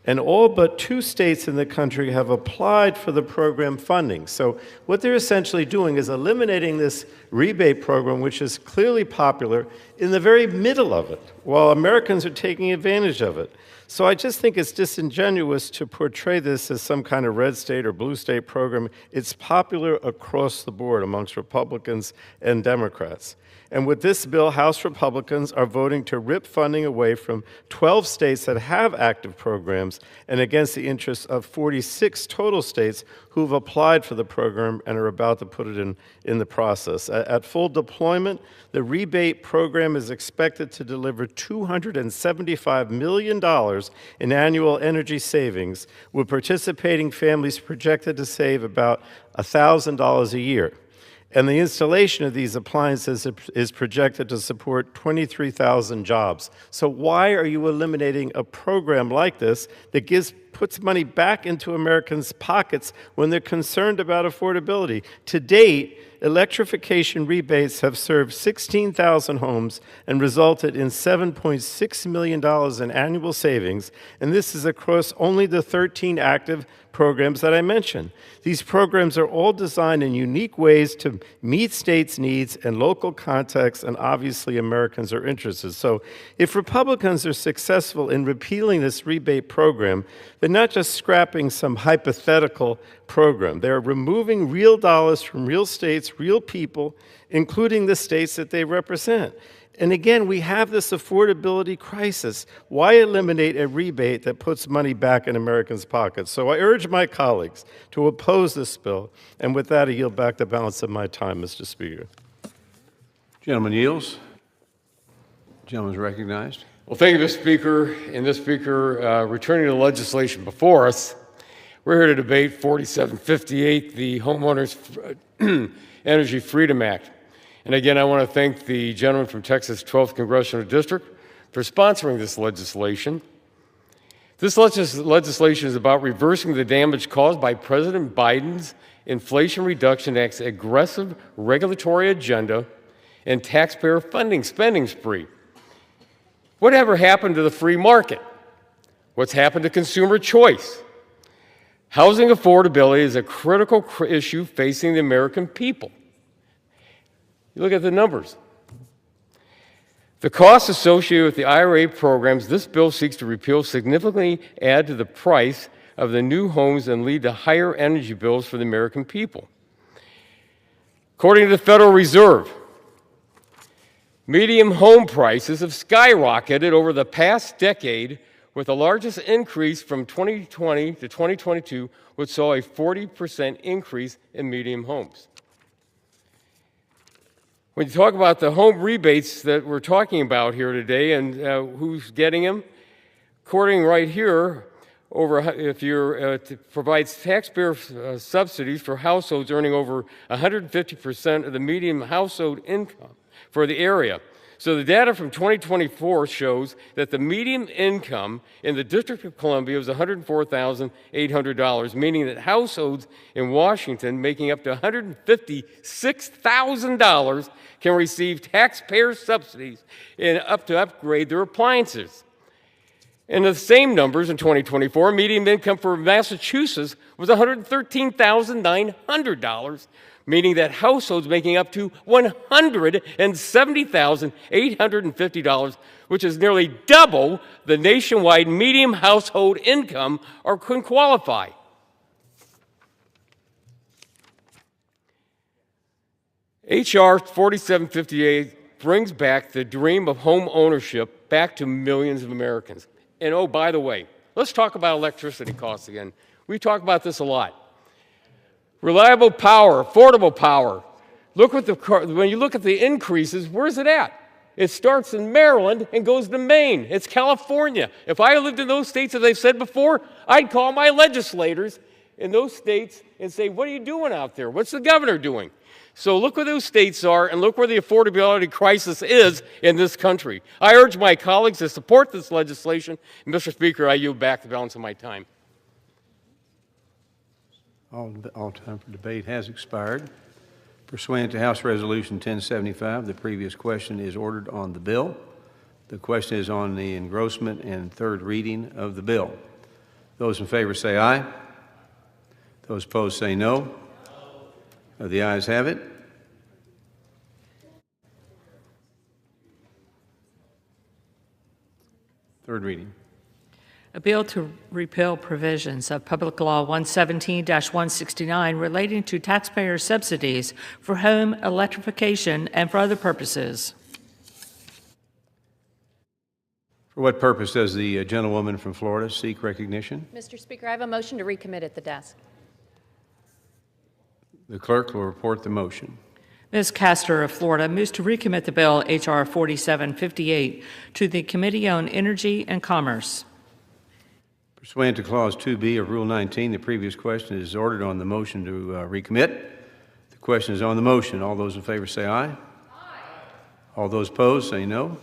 Speaker 16: And all but 2 states in the country have applied for the program funding. So what they're essentially doing is eliminating this rebate program, which is clearly popular, in the very middle of it, while Americans are taking advantage of it. So I just think it's disingenuous to portray this as some kind of red state or blue state program. It's popular across the board amongst Republicans and Democrats. And with this bill, House Republicans are voting to rip funding away from 12 states that have active programs and against the interests of 46 total states who've applied for the program and are about to put it in the process. At full deployment, the rebate program is expected to deliver $275 million in annual energy savings, with participating families projected to save about $1,000 a year. And the installation of these appliances is projected to support 23,000 jobs. So why are you eliminating a program like this that puts money back into Americans' pockets when they're concerned about affordability? To date, electrification rebates have served 16,000 homes and resulted in $7.6 million in annual savings, and this is across only the 13 active programs that I mentioned. These programs are all designed in unique ways to meet states' needs and local contexts, and obviously Americans are interested. So if Republicans are successful in repealing this rebate program, they're not just scrapping some hypothetical program. They're removing real dollars from real states, real people, including the states that they represent. And again, we have this affordability crisis. Why eliminate a rebate that puts money back in Americans' pockets? So I urge my colleagues to oppose this bill. And with that, I yield back the balance of my time, Mr. Speaker.
Speaker 9: Gentleman yields. Gentleman is recognized.
Speaker 14: Well, thank you, Mr. Speaker. And Mr. Speaker, returning to the legislation before us, we're here to debate 4758, the Homeowners Energy Freedom Act. And again, I want to thank the gentleman from Texas' 12th Congressional District for sponsoring this legislation. This legislation is about reversing the damage caused by President Biden's Inflation Reduction Act's aggressive regulatory agenda and taxpayer funding spending spree. Whatever happened to the free market? What's happened to consumer choice? Housing affordability is a critical issue facing the American people. You look at the numbers. The costs associated with the IRA programs this bill seeks to repeal significantly add to the price of the new homes and lead to higher energy bills for the American people. According to the Federal Reserve, median home prices have skyrocketed over the past decade, with the largest increase from 2020 to 2022, which saw a 40% increase in median homes. When you talk about the home rebates that we're talking about here today and who's getting them, according right here, provides taxpayer subsidies for households earning over 150% of the median household income for the area. So the data from 2024 shows that the median income in the District of Columbia was $104,800, meaning that households in Washington making up to $156,000 can receive taxpayer subsidies to upgrade their appliances. And the same numbers in 2024, median income for Massachusetts was $113,900, meaning that households making up to $170,850, which is nearly double the nationwide median household income, or can qualify. H.R. 4758 brings back the dream of home ownership back to millions of Americans. And oh, by the way, let's talk about electricity costs again. We talk about this a lot. Reliable power, affordable power. When you look at the increases, where's it at? It starts in Maryland and goes to Maine. It's California. If I lived in those states, as I've said before, I'd call my legislators in those states and say, what are you doing out there? What's the governor doing? So look where those states are and look where the affordability crisis is in this country. I urge my colleagues to support this legislation. And Mr. Speaker, I yield back the balance of my time.
Speaker 9: All time for debate has expired. Pursuant to House Resolution 1075, the previous question is ordered on the bill. The question is on the engrossment and third reading of the bill. Those in favor say aye. Those opposed say no. The ayes have it. Third reading.
Speaker 15: A bill to repeal provisions of Public Law 117-169 relating to taxpayer subsidies for home electrification and for other purposes.
Speaker 9: For what purpose does the gentlewoman from Florida seek recognition?
Speaker 17: Mr. Speaker, I have a motion to recommit at the desk.
Speaker 9: The clerk will report the motion.
Speaker 15: Ms. Castor of Florida moves to recommit the bill H.R. 4758 to the Committee on Energy and Commerce.
Speaker 9: Pursuant to Clause 2B of Rule 19, the previous question is ordered on the motion to recommit. The question is on the motion. All those in favor say aye. Aye. All those opposed say no.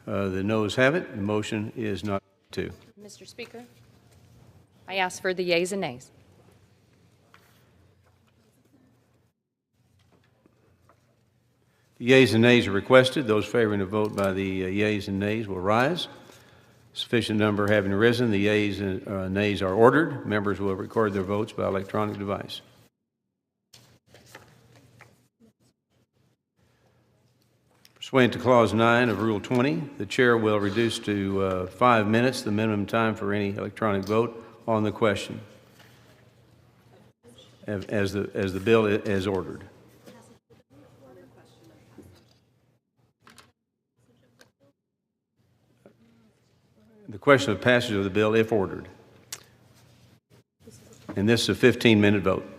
Speaker 9: The noes have it. The motion is not to.
Speaker 17: Mr. Speaker, I ask for the yeas and nays.
Speaker 9: The yeas and nays are requested. Those favoring a vote by the yeas and nays will rise. Sufficient number having risen, the yeas and nays are ordered. Members will record their votes by electronic device. Pursuant to Clause 9 of Rule 20, the chair will reduce to 5 minutes the minimum time for any electronic vote on the question as the bill is ordered. The question of passage of the bill, if ordered. And this is a 15-minute vote.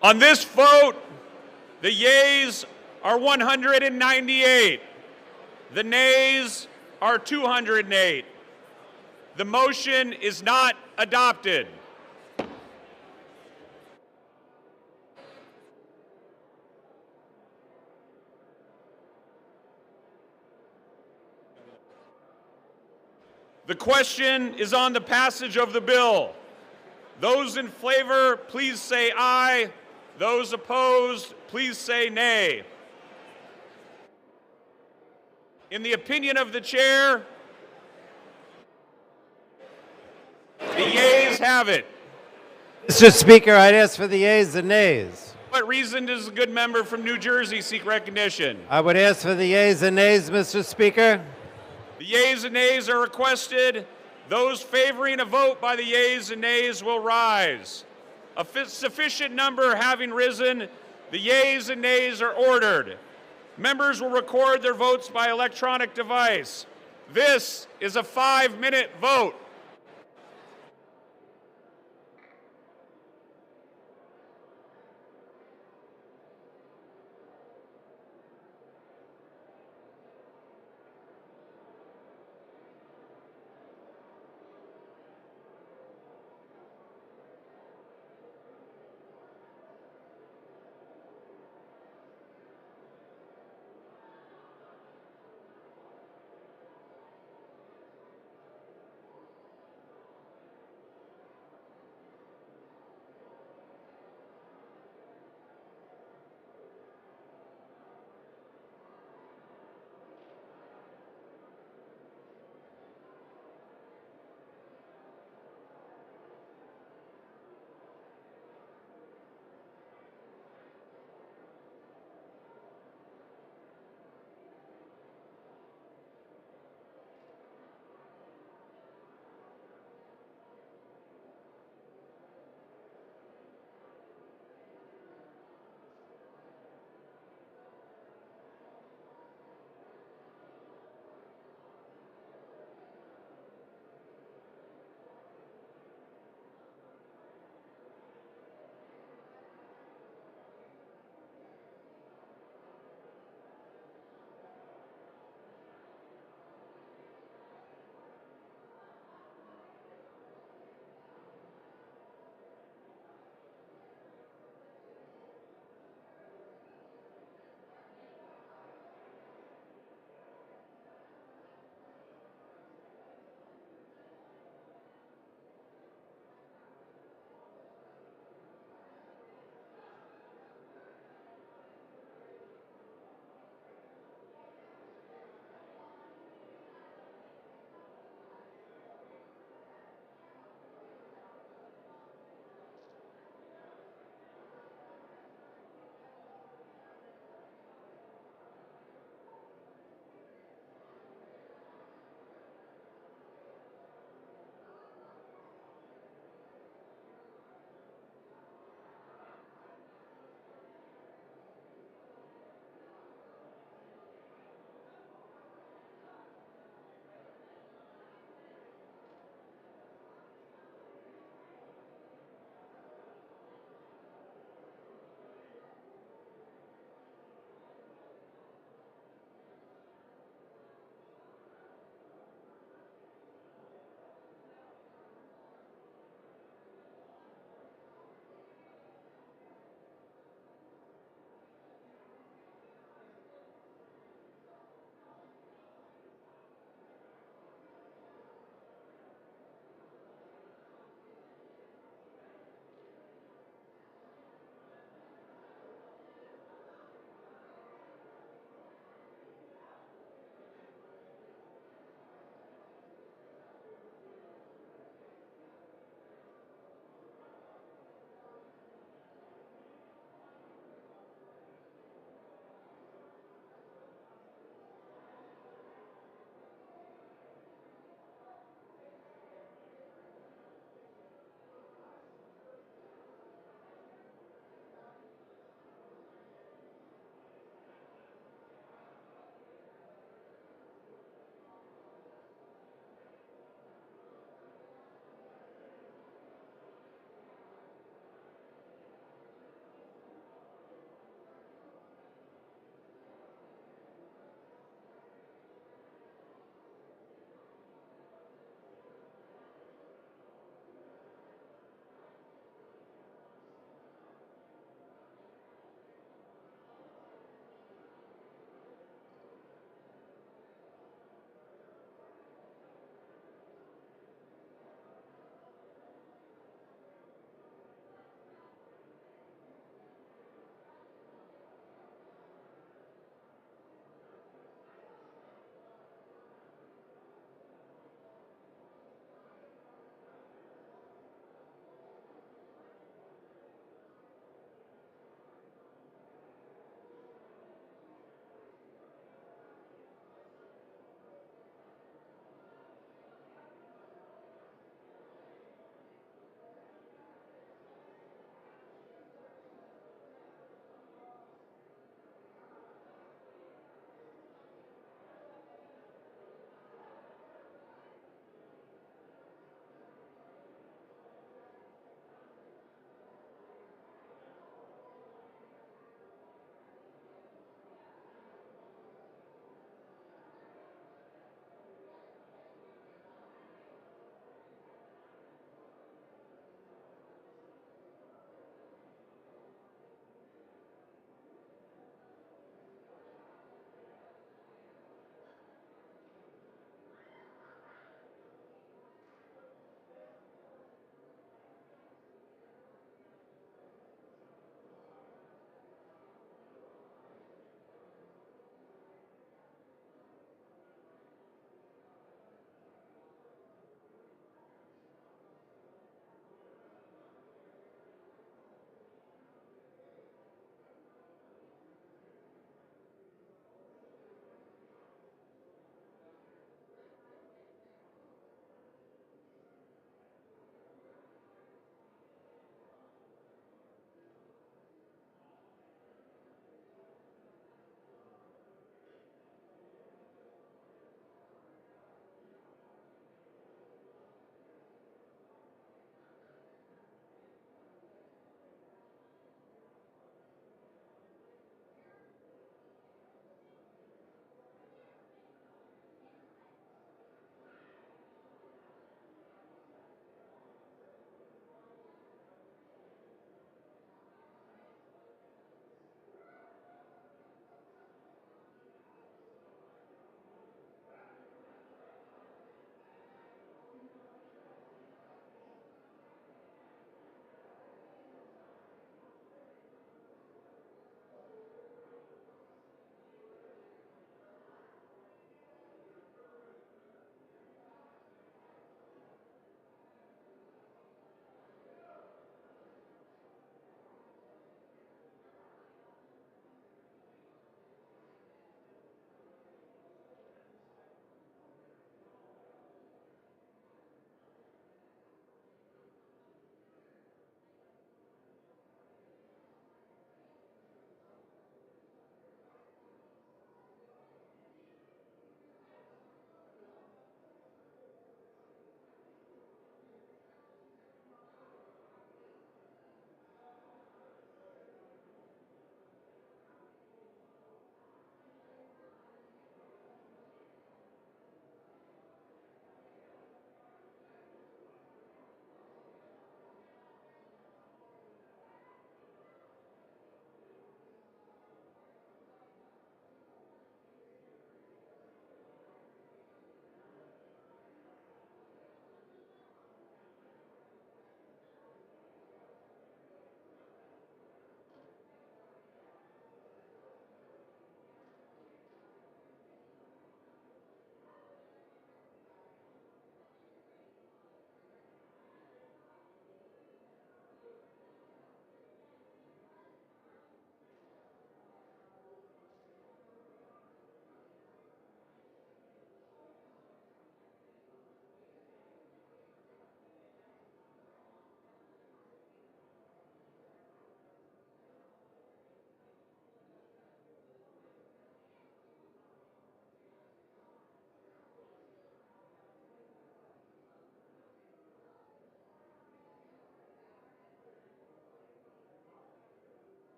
Speaker 20: On this vote, the yeas are 198. The nays are 208. The motion is not adopted. The question is on the passage of the bill. Those in favor, please say aye. Those opposed, please say nay. In the opinion of the chair, the yeas have it.
Speaker 16: Mr. Speaker, I'd ask for the yeas and nays.
Speaker 20: What reason does the good member from New Jersey seek recognition?
Speaker 16: I would ask for the yeas and nays, Mr. Speaker.
Speaker 20: The yeas and nays are requested. Those favoring a vote by the yeas and nays will rise. A sufficient number having risen, the yeas and nays are ordered. Members will record their votes by electronic device. This is a 5-minute vote.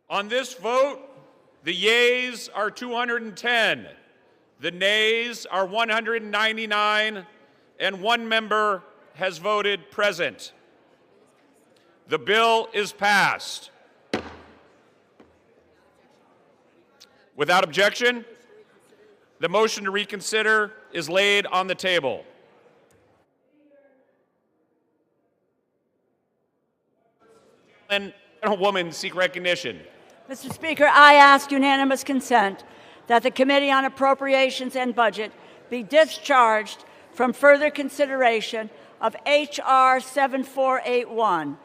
Speaker 20: On this vote, the yeas are 210, the nays are 199, and one member has voted present. The bill is passed. Without objection, the motion to reconsider is laid on the table. And gentlewoman seek recognition.
Speaker 19: Mr. Speaker, I ask unanimous consent that the Committee on Appropriations and Budget be discharged from further consideration of H.R. 7481,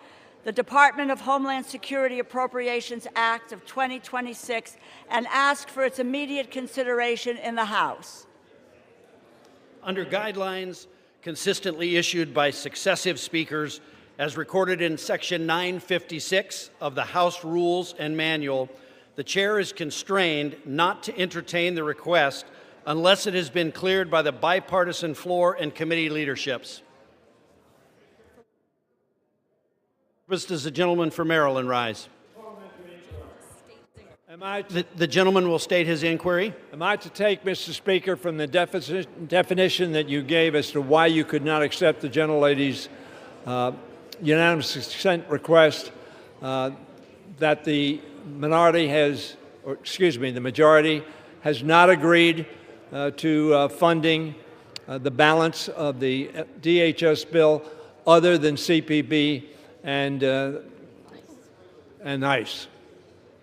Speaker 19: the Department of Homeland Security Appropriations Act of 2026, and ask for its immediate consideration in the House.
Speaker 21: Under guidelines consistently issued by successive speakers, as recorded in Section 956 of the House Rules and Manual, the Chair is constrained not to entertain the request unless it has been cleared by the bipartisan floor and committee leaderships. Does the gentleman from Maryland rise? The gentleman will state his inquiry.
Speaker 18: Am I to take, Mr. Speaker, from the definition that you gave as to why you could not accept the gentlelady's unanimous consent request that the majority has not agreed to funding the balance of the DHS bill other than CPB and ICE?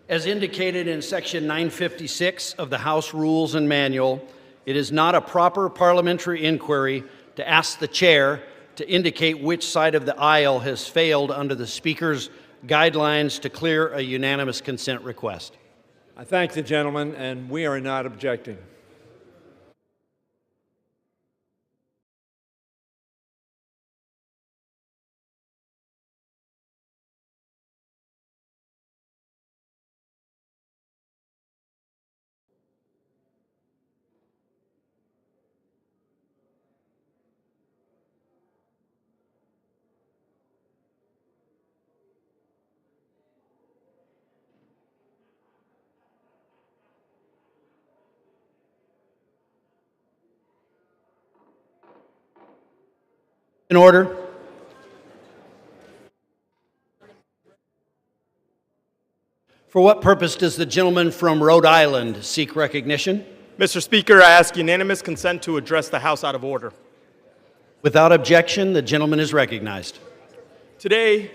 Speaker 21: As indicated in Section 956 of the House Rules and Manual, it is not a proper parliamentary inquiry to ask the Chair to indicate which side of the aisle has failed under the Speaker's guidelines to clear a unanimous consent request.
Speaker 18: I thank the gentleman, and we are not objecting.
Speaker 21: In order. For what purpose does the gentleman from Rhode Island seek recognition?
Speaker 22: Mr. Speaker, I ask unanimous consent to address the House out of order.
Speaker 21: Without objection, the gentleman is recognized.
Speaker 22: Today,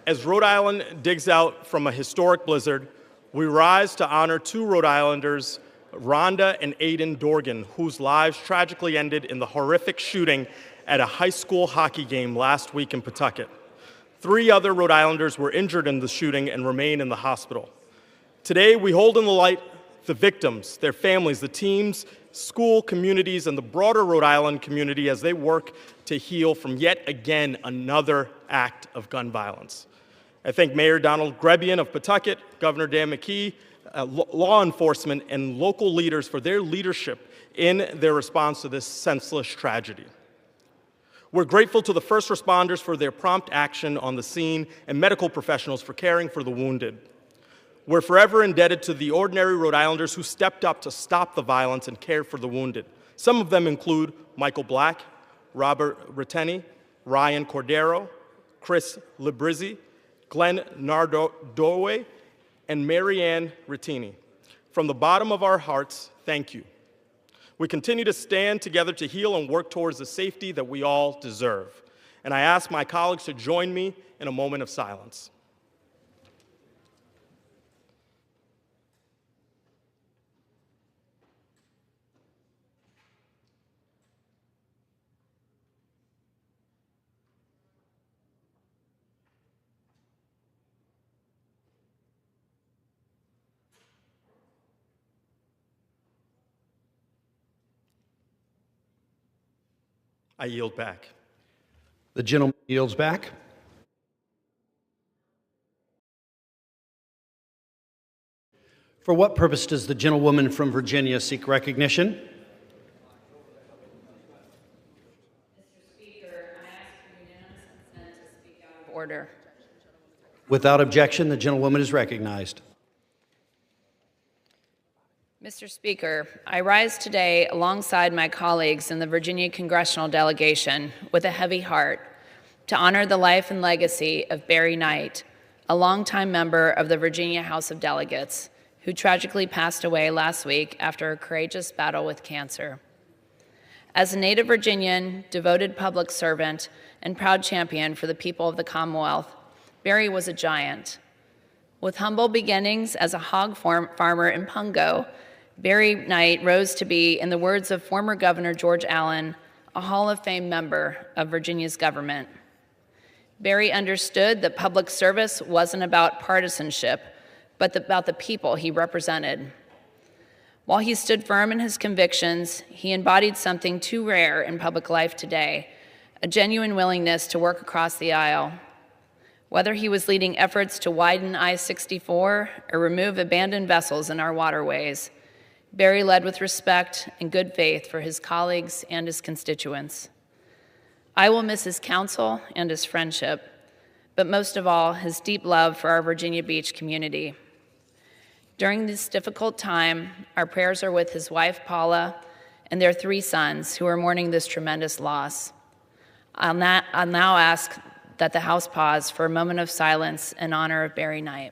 Speaker 22: as Rhode Island digs out from a historic blizzard, we rise to honor two Rhode Islanders, Rhonda and Aiden Dorgan, whose lives tragically ended in the horrific shooting at a high school hockey game last week in Pawtucket. 3 other Rhode Islanders were injured in the shooting and remain in the hospital. Today, we hold in the light the victims, their families, the teams, school communities, and the broader Rhode Island community as they work to heal from yet again another act of gun violence. I thank Mayor Donald Grebian of Pawtucket, Governor Dan McKee, law enforcement, and local leaders for their leadership in their response to this senseless tragedy. We're grateful to the first responders for their prompt action on the scene and medical professionals for caring for the wounded. We're forever indebted to the ordinary Rhode Islanders who stepped up to stop the violence and care for the wounded. Some of them include Michael Black, Robert Ritteni, Ryan Cordero, Chris Librizzi, Glenn Nardoe, and Marianne Rittini. From the bottom of our hearts, thank you. We continue to stand together to heal and work towards the safety that we all deserve. And I ask my colleagues to join me in a moment of silence. I yield back.
Speaker 21: The gentleman yields back. For what purpose does the gentlewoman from Virginia seek recognition?
Speaker 17: Mr. Speaker, I ask for unanimous consent to speak out of order.
Speaker 21: Without objection, the gentlewoman is recognized.
Speaker 1: Mr. Speaker, I rise today alongside my colleagues in the Virginia congressional delegation with a heavy heart to honor the life and legacy of Barry Knight, a longtime member of the Virginia House of Delegates, who tragically passed away last week after a courageous battle with cancer. As a native Virginian, devoted public servant, and proud champion for the people of the Commonwealth, Barry was a giant. With humble beginnings as a hog farmer in Pungo, Barry Knight rose to be, in the words of former Governor George Allen, a Hall of Fame member of Virginia's government. Barry understood that public service wasn't about partisanship, but about the people he represented. While he stood firm in his convictions, he embodied something too rare in public life today, a genuine willingness to work across the aisle. Whether he was leading efforts to widen I-64 or remove abandoned vessels in our waterways, Barry led with respect and good faith for his colleagues and his constituents. I will miss his counsel and his friendship, but most of all, his deep love for our Virginia Beach community. During this difficult time, our prayers are with his wife, Paula, and their 3 sons who are mourning this tremendous loss. I'll now ask that the House pause for a moment of silence in honor of Barry Knight.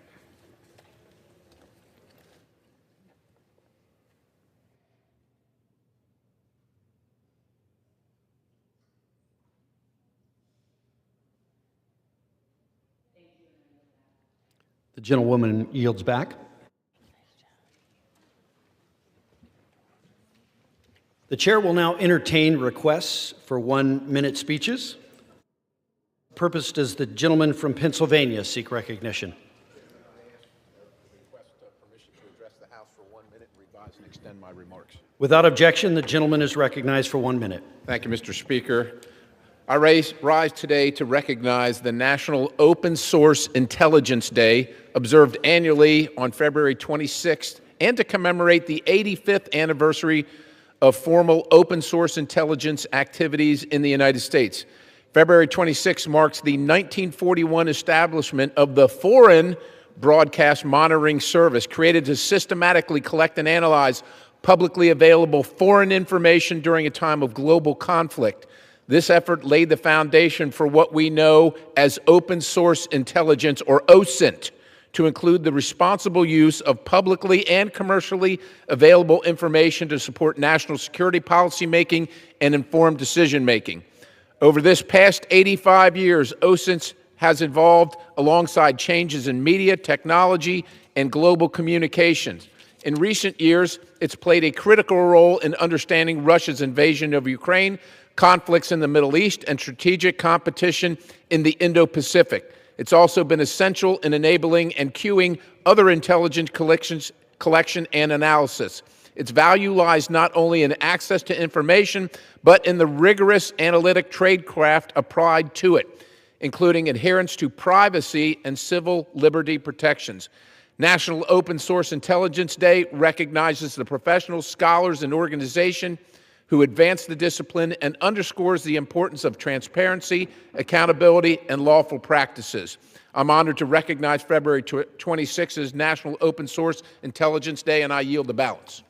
Speaker 21: The gentlewoman yields back. The chair will now entertain requests for 1-minute speeches. Purpose does the gentleman from Pennsylvania seek recognition? Without objection, the gentleman is recognized for 1 minute.
Speaker 3: Thank you, Mr. Speaker. I rise today to recognize the National Open Source Intelligence Day, observed annually on February 26th, and to commemorate the 85th anniversary of formal open source intelligence activities in the United States. February 26 marks the 1941 establishment of the Foreign Broadcast Monitoring Service, created to systematically collect and analyze publicly available foreign information during a time of global conflict. This effort laid the foundation for what we know as open source intelligence, or OSINT, to include the responsible use of publicly and commercially available information to support national security policy making and informed decision making. Over this past 85 years, OSINT has evolved alongside changes in media, technology, and global communications. In recent years, it's played a critical role in understanding Russia's invasion of Ukraine, conflicts in the Middle East, and strategic competition in the Indo-Pacific. It's also been essential in enabling and queuing other intelligence collection and analysis. Its value lies not only in access to information, but in the rigorous analytic tradecraft applied to it, including adherence to privacy and civil liberty protections. National Open Source Intelligence Day recognizes the professionals, scholars, and organizations who advance the discipline and underscores the importance of transparency, accountability, and lawful practices. I'm honored to recognize February 26th as National Open Source Intelligence Day, and I yield the balance.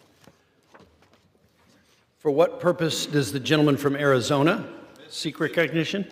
Speaker 21: For what purpose does the gentleman from Arizona seek recognition?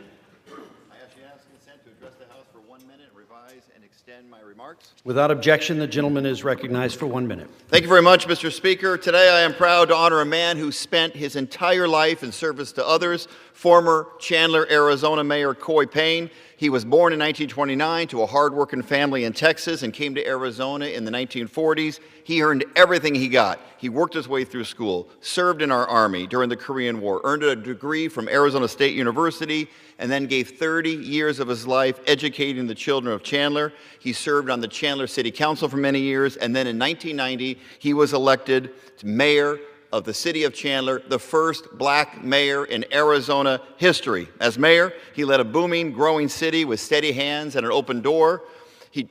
Speaker 21: Without objection, the gentleman is recognized for 1 minute.
Speaker 23: Thank you very much, Mr. Speaker. Today I am proud to honor a man who spent his entire life in service to others, former Chandler, Arizona Mayor Coy Payne. He was born in 1929 to a hard-working family in Texas and came to Arizona in the 1940s. He earned everything he got. He worked his way through school, served in our Army during the Korean War, earned a degree from Arizona State University, and then gave 30 years of his life educating the children of Chandler. He served on the Chandler City Council for many years, and then in 1990, he was elected mayor of the city of Chandler, the first black mayor in Arizona history. As mayor, he led a booming, growing city with steady hands and an open door.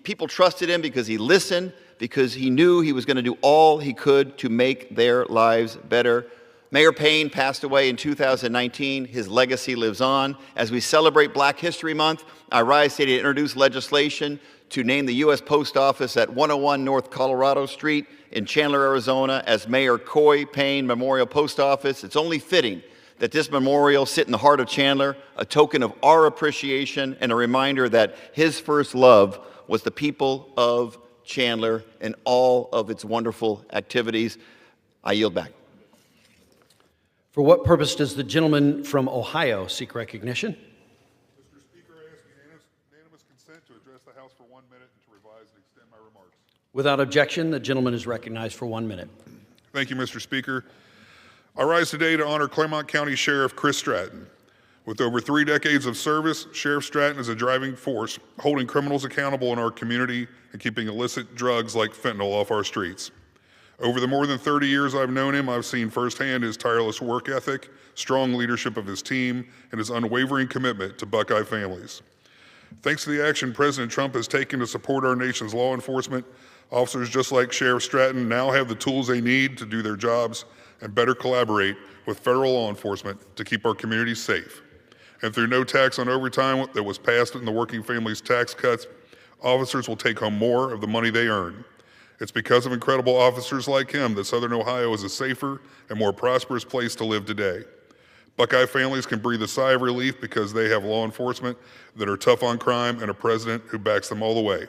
Speaker 23: People trusted him because he listened, because he knew he was going to do all he could to make their lives better. Mayor Payne passed away in 2019. His legacy lives on. As we celebrate Black History Month, I rise today to introduce legislation to name the U.S. Post Office at 101 North Colorado Street in Chandler, Arizona as Mayor Coy Payne Memorial Post Office. It's only fitting that this memorial sit in the heart of Chandler, a token of our appreciation and a reminder that his first love was the people of Chandler and all of its wonderful activities. I yield back.
Speaker 21: For what purpose does the gentleman from Ohio seek recognition?
Speaker 2: Mr. Speaker, I ask unanimous consent to address the House for 1 minute and to revise and extend my remarks.
Speaker 21: Without objection, the gentleman is recognized for 1 minute.
Speaker 2: Thank you, Mr. Speaker. I rise today to honor Clermont County Sheriff Chris Stratton. With over 3 decades of service, Sheriff Stratton is a driving force, holding criminals accountable in our community and keeping illicit drugs like fentanyl off our streets. Over the more than 30 years I've known him, I've seen firsthand his tireless work ethic, strong leadership of his team, and his unwavering commitment to Buckeye families. Thanks to the action President Trump has taken to support our nation's law enforcement, officers just like Sheriff Stratton now have the tools they need to do their jobs and better collaborate with federal law enforcement to keep our communities safe. And through no tax on overtime that was passed in the Working Families Tax Cuts, officers will take home more of the money they earn. It's because of incredible officers like him that Southern Ohio is a safer and more prosperous place to live today. Buckeye families can breathe a sigh of relief because they have law enforcement that are tough on crime and a president who backs them all the way.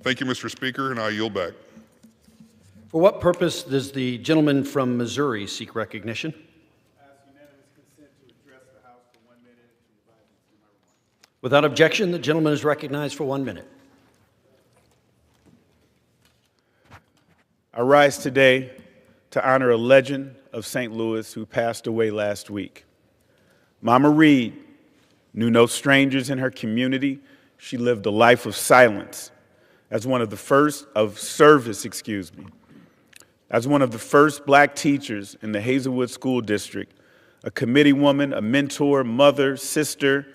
Speaker 2: Thank you, Mr. Speaker, and I yield back.
Speaker 21: For what purpose does the gentleman from Missouri seek recognition? Without objection, the gentleman is recognized for 1 minute.
Speaker 4: I rise today to honor a legend of St. Louis who passed away last week. Mama Reed knew no strangers in her community. She lived a life of silence. As one of the first black teachers in the Hazelwood School District, a committee woman, a mentor, mother, sister,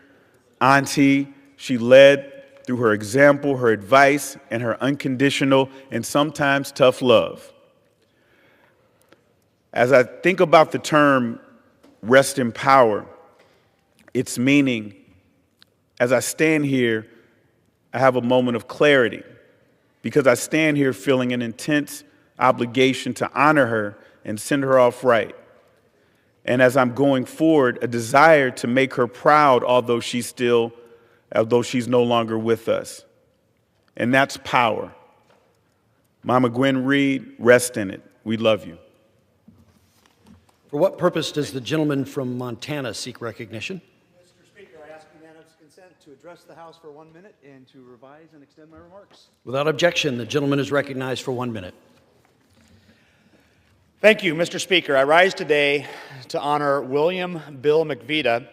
Speaker 4: auntie, she led through her example, her advice, and her unconditional and sometimes tough love. As I think about the term rest in power, its meaning, as I stand here, I have a moment of clarity because I stand here feeling an intense obligation to honor her and send her off right. And as I'm going forward, a desire to make her proud, although she's no longer with us. And that's power. Mama Gwen Reed, rest in it. We love you.
Speaker 21: For what purpose does the gentleman from Montana seek recognition?
Speaker 6: Mr. Speaker, I ask unanimous consent to address the House for 1 minute and to revise and extend my remarks.
Speaker 21: Without objection, the gentleman is recognized for 1 minute.
Speaker 24: Thank you, Mr. Speaker. I rise today to honor William Bill McVita,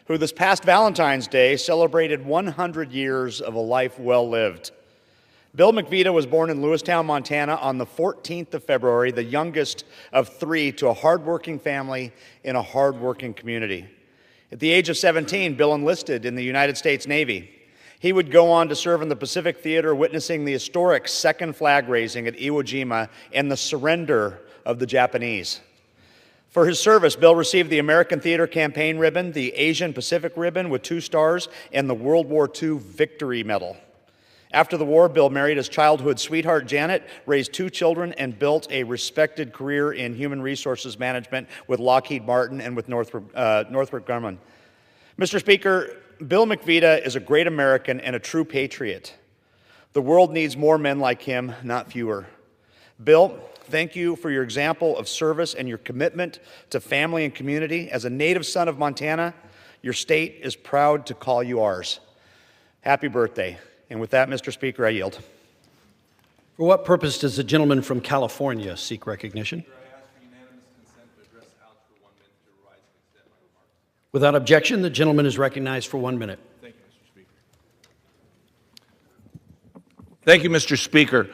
Speaker 24: who this past Valentine's Day celebrated 100 years of a life well lived. Bill McVita was born in Lewistown, Montana on the 14th of February, the youngest of 3 to a hardworking family in a hardworking community. At the age of 17, Bill enlisted in the United States Navy. He would go on to serve in the Pacific Theater, witnessing the historic second flag raising at Iwo Jima and the surrender of the Japanese. For his service, Bill received the American Theater Campaign Ribbon, the Asian Pacific Ribbon with 2 stars, and the World War II Victory Medal. After the war, Bill married his childhood sweetheart, Janet, raised 2 children, and built a respected career in human resources management with Lockheed Martin and with Northrop Grumman. Mr. Speaker, Bill McVita is a great American and a true patriot. The world needs more men like him, not fewer. Bill, thank you for your example of service and your commitment to family and community. As a native son of Montana, your state is proud to call you ours. Happy birthday. And with that, Mr. Speaker, I yield.
Speaker 21: For what purpose does the gentleman from California seek recognition? Without objection, the gentleman is recognized for 1 minute.
Speaker 4: Thank you, Mr. Speaker. Thank you, Mr. Speaker.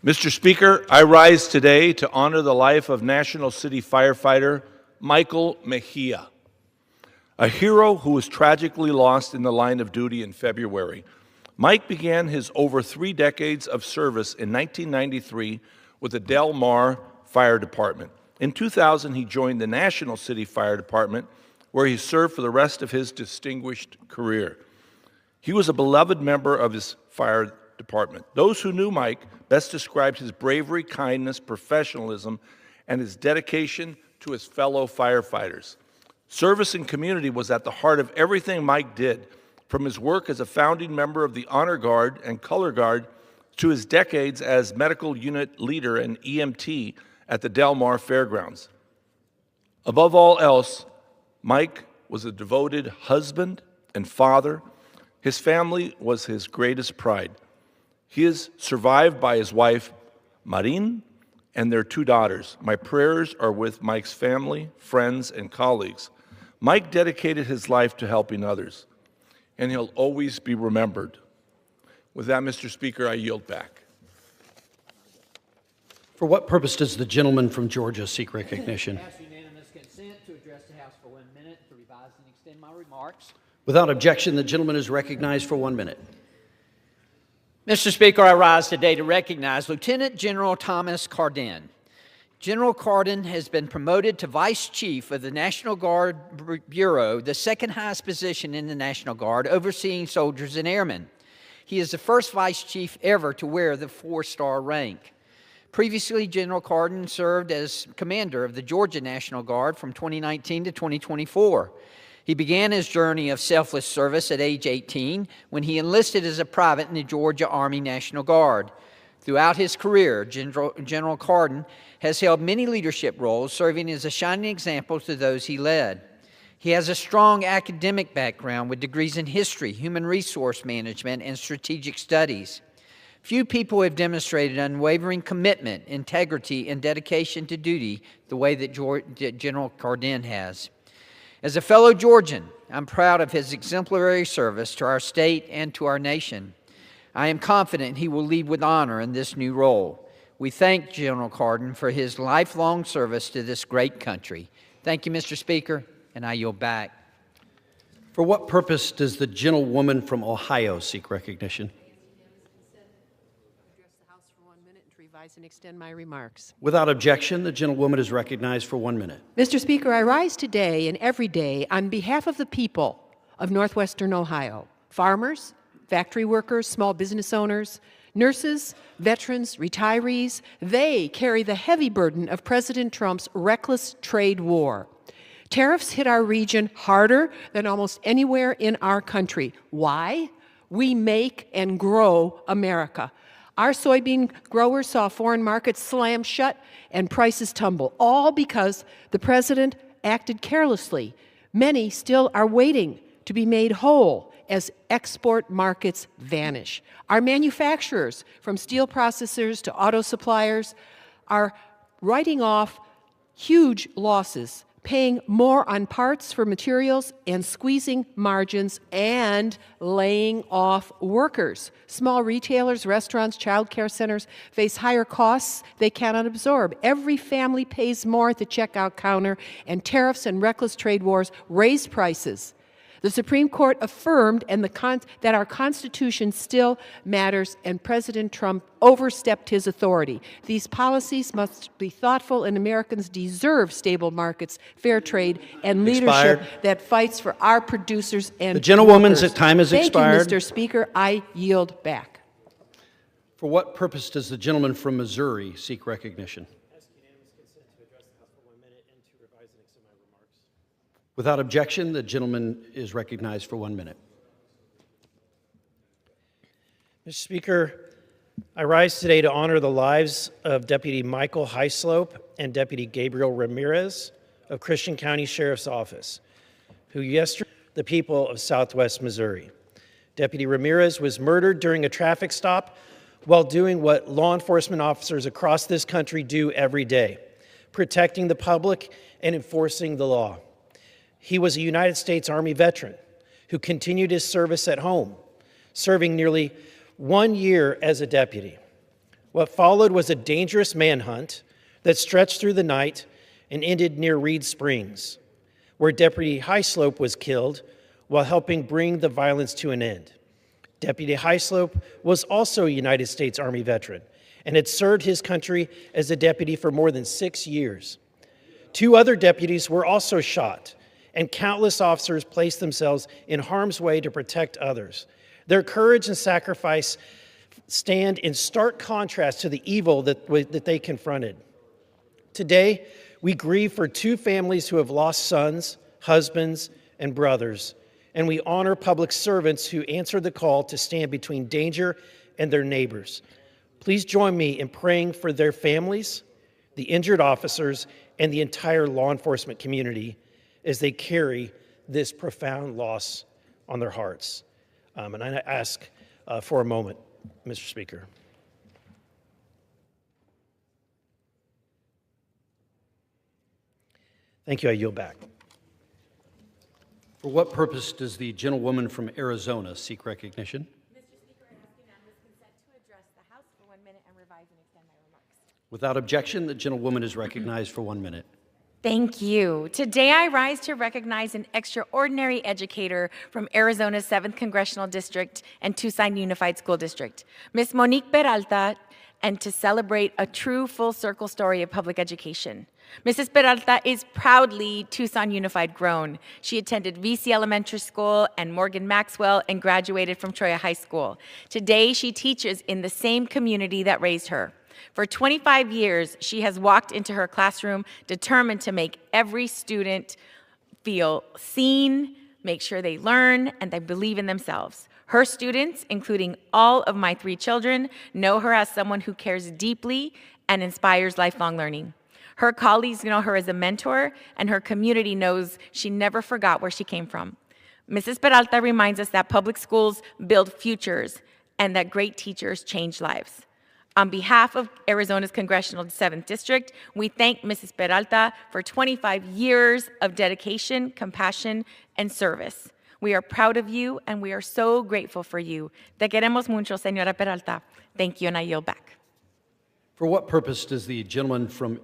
Speaker 4: Mr. Speaker, I rise today to honor the life of National City firefighter Michael Mejia, a hero who was tragically lost in the line of duty in February. Mike began his over 3 decades of service in 1993 with the Del Mar Fire Department. In 2000, he joined the National City Fire Department, where he served for the rest of his distinguished career. He was a beloved member of his fire
Speaker 7: department. Those who knew Mike best described his bravery, kindness, professionalism, and his dedication to his fellow firefighters. Service and community was at the heart of everything Mike did, from his work as a founding member of the Honor Guard and Color Guard to his decades as medical unit leader and EMT at the Del Mar Fairgrounds. Above all else, Mike was a devoted husband and father. His family was his greatest pride. He is survived by his wife, Marin, and their 2 daughters. My prayers are with Mike's family, friends, and colleagues. Mike dedicated his life to helping others, and he'll always be remembered. With that, Mr. Speaker, I yield back.
Speaker 21: For what purpose does the gentleman from Georgia seek recognition?
Speaker 8: Ask unanimous consent to address the House for 1 minute to revise and extend my remarks.
Speaker 21: Without objection, the gentleman is recognized for 1 minute.
Speaker 8: Mr. Speaker, I rise today to recognize Lieutenant General Thomas Cardin. General Cardin has been promoted to Vice Chief of the National Guard Bureau, the second highest position in the National Guard, overseeing soldiers and airmen. He is the first Vice Chief ever to wear the 4-star rank. Previously, General Cardin served as commander of the Georgia National Guard from 2019 to 2024. He began his journey of selfless service at age 18 when he enlisted as a private in the Georgia Army National Guard. Throughout his career, General Cardin has held many leadership roles, serving as a shining example to those he led. He has a strong academic background with degrees in history, human resource management, and strategic studies. Few people have demonstrated unwavering commitment, integrity, and dedication to duty the way that General Cardin has. As a fellow Georgian, I'm proud of his exemplary service to our state and to our nation. I am confident he will lead with honor in this new role. We thank General Cardin for his lifelong service to this great country. Thank you, Mr. Speaker, and I yield back.
Speaker 21: For what purpose does the gentlewoman from Ohio seek recognition?
Speaker 10: And extend my remarks.
Speaker 21: Without objection, the gentlewoman is recognized for 1 minute.
Speaker 10: Mr. Speaker, I rise today and every day on behalf of the people of Northwestern Ohio, farmers, factory workers, small business owners, nurses, veterans, retirees. They carry the heavy burden of President Trump's reckless trade war. Tariffs hit our region harder than almost anywhere in our country. Why? We make and grow America. Our soybean growers saw foreign markets slam shut and prices tumble, all because the president acted carelessly. Many still are waiting to be made whole as export markets vanish. Our manufacturers, from steel processors to auto suppliers, are writing off huge losses, paying more on parts for materials and squeezing margins and laying off workers. Small retailers, restaurants, child care centers face higher costs they cannot absorb. Every family pays more at the checkout counter, and tariffs and reckless trade wars raise prices. The Supreme Court affirmed that our Constitution still matters, and President Trump overstepped his authority. These policies must be thoughtful, and Americans deserve stable markets, fair trade, and leadership that fights for our producers and
Speaker 21: the gentlewoman's
Speaker 10: workers.
Speaker 21: time has expired.
Speaker 10: Thank you, Mr. Speaker. I yield back.
Speaker 21: For what purpose does the gentleman from Missouri seek recognition? Without objection, the gentleman is recognized for 1 minute.
Speaker 11: Mr. Speaker, I rise today to honor the lives of Deputy Michael Hyslop and Deputy Gabriel Ramirez of Christian County Sheriff's Office, who yesterday the people of Southwest Missouri. Deputy Ramirez was murdered during a traffic stop while doing what law enforcement officers across this country do every day, protecting the public and enforcing the law. He was a United States Army veteran who continued his service at home, serving nearly 1 year as a deputy. What followed was a dangerous manhunt that stretched through the night and ended near Reed Springs, where Deputy Hyslop was killed while helping bring the violence to an end. Deputy Hyslop was also a United States Army veteran and had served his country as a deputy for more than 6 years. 2 other deputies were also shot, and countless officers placed themselves in harm's way to protect others. Their courage and sacrifice stand in stark contrast to the evil that they confronted. Today, we grieve for two families who have lost sons, husbands, and brothers, and we honor public servants who answered the call to stand between danger and their neighbors. Please join me in praying for their families, the injured officers, and the entire law enforcement community as they carry this profound loss on their hearts. And I ask for a moment, Mr. Speaker. Thank you. I yield back.
Speaker 21: For what purpose does the gentlewoman from Arizona seek recognition?
Speaker 5: Mr. Speaker, I ask unanimous consent to address the House for 1 minute and revise and extend my remarks.
Speaker 21: Without objection, the gentlewoman is recognized for 1 minute.
Speaker 5: Thank you. Today I rise to recognize an extraordinary educator from Arizona's 7th Congressional District and Tucson Unified School District, Ms. Monique Peralta, and to celebrate a true full-circle story of public education. Mrs. Peralta is proudly Tucson Unified grown. She attended VC Elementary School and Morgan Maxwell and graduated from Troya High School. Today, she teaches in the same community that raised her. For 25 years, she has walked into her classroom determined to make every student feel seen, make sure they learn, and they believe in themselves. Her students, including all of my 3 children, know her as someone who cares deeply and inspires lifelong learning. Her colleagues know her as a mentor, and her community knows she never forgot where she came from. Mrs. Peralta reminds us that public schools build futures and that great teachers change lives. On behalf of Arizona's Congressional 7th District, we thank Mrs. Peralta for 25 years of dedication, compassion, and service. We are proud of you, and we are so grateful for you. Te queremos mucho, Señora Peralta. Thank you, and I yield back.
Speaker 21: For what purpose does the gentleman from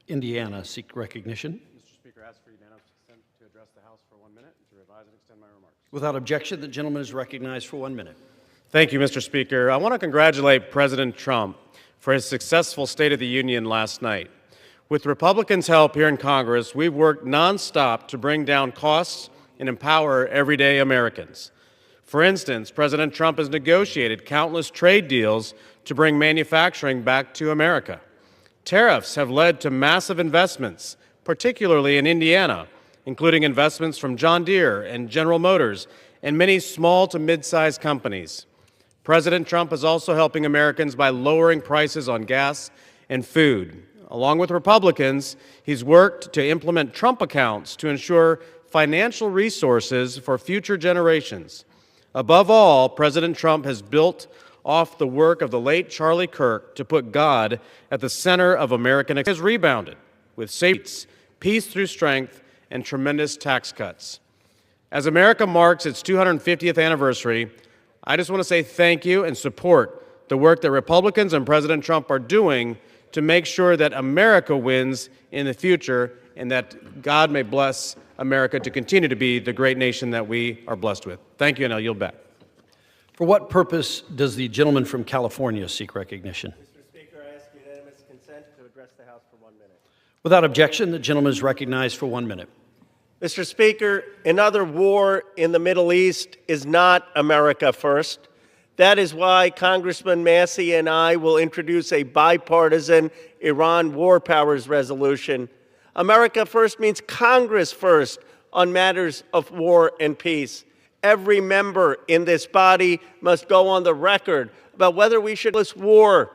Speaker 21: Indiana seek recognition?
Speaker 12: Mr. Speaker, I ask for unanimous consent to address the House for 1 minute and to revise and extend my remarks.
Speaker 21: Without objection, the gentleman is recognized for 1 minute.
Speaker 12: Thank you, Mr. Speaker. I want to congratulate President Trump for his successful State of the Union last night. With Republicans' help here in Congress, we've worked nonstop to bring down costs and empower everyday Americans. For instance, President Trump has negotiated countless trade deals to bring manufacturing back to America. Tariffs have led to massive investments, particularly in Indiana, including investments from John Deere and General Motors and many small to mid-sized companies. President Trump is also helping Americans by lowering prices on gas and food. Along with Republicans, he's worked to implement Trump accounts to ensure financial resources for future generations. Above all, President Trump has built off the work of the late Charlie Kirk to put God at the center of American economy. Has rebounded with safety, peace through strength, and tremendous tax cuts. As America marks its 250th anniversary, I just want to say thank you and support the work that Republicans and President Trump are doing to make sure that America wins in the future and that God may bless America to continue to be the great nation that we are blessed with. Thank you, and I'll yield back.
Speaker 21: For what purpose does the gentleman from California seek recognition?
Speaker 12: Mr. Speaker, I ask unanimous consent to address the House for 1 minute.
Speaker 21: Without objection, the gentleman is recognized for 1 minute.
Speaker 13: Mr. Speaker, another war in the Middle East is not America first. That is why Congressman Massey and I will introduce a bipartisan Iran war powers resolution. America first means Congress first on matters of war and peace. Every member in this body must go on the record about whether we should list war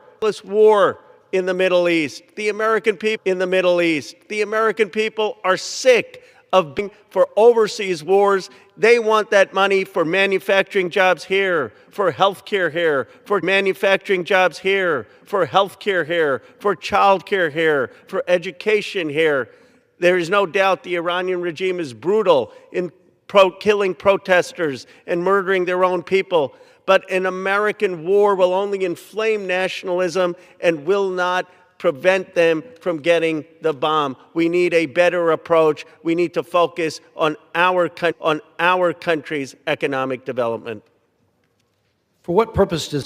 Speaker 13: in the Middle East. The American people in the Middle East. The American people are sick of being for overseas wars. They want that money for manufacturing jobs here, for health care here, for manufacturing jobs here, for health care here, for child care here, for education here. There is no doubt the Iranian regime is brutal in killing protesters and murdering their own people. But an American war will only inflame nationalism and will not prevent them from getting the bomb. We need a better approach. We need to focus on our country's economic development.
Speaker 21: For what purpose does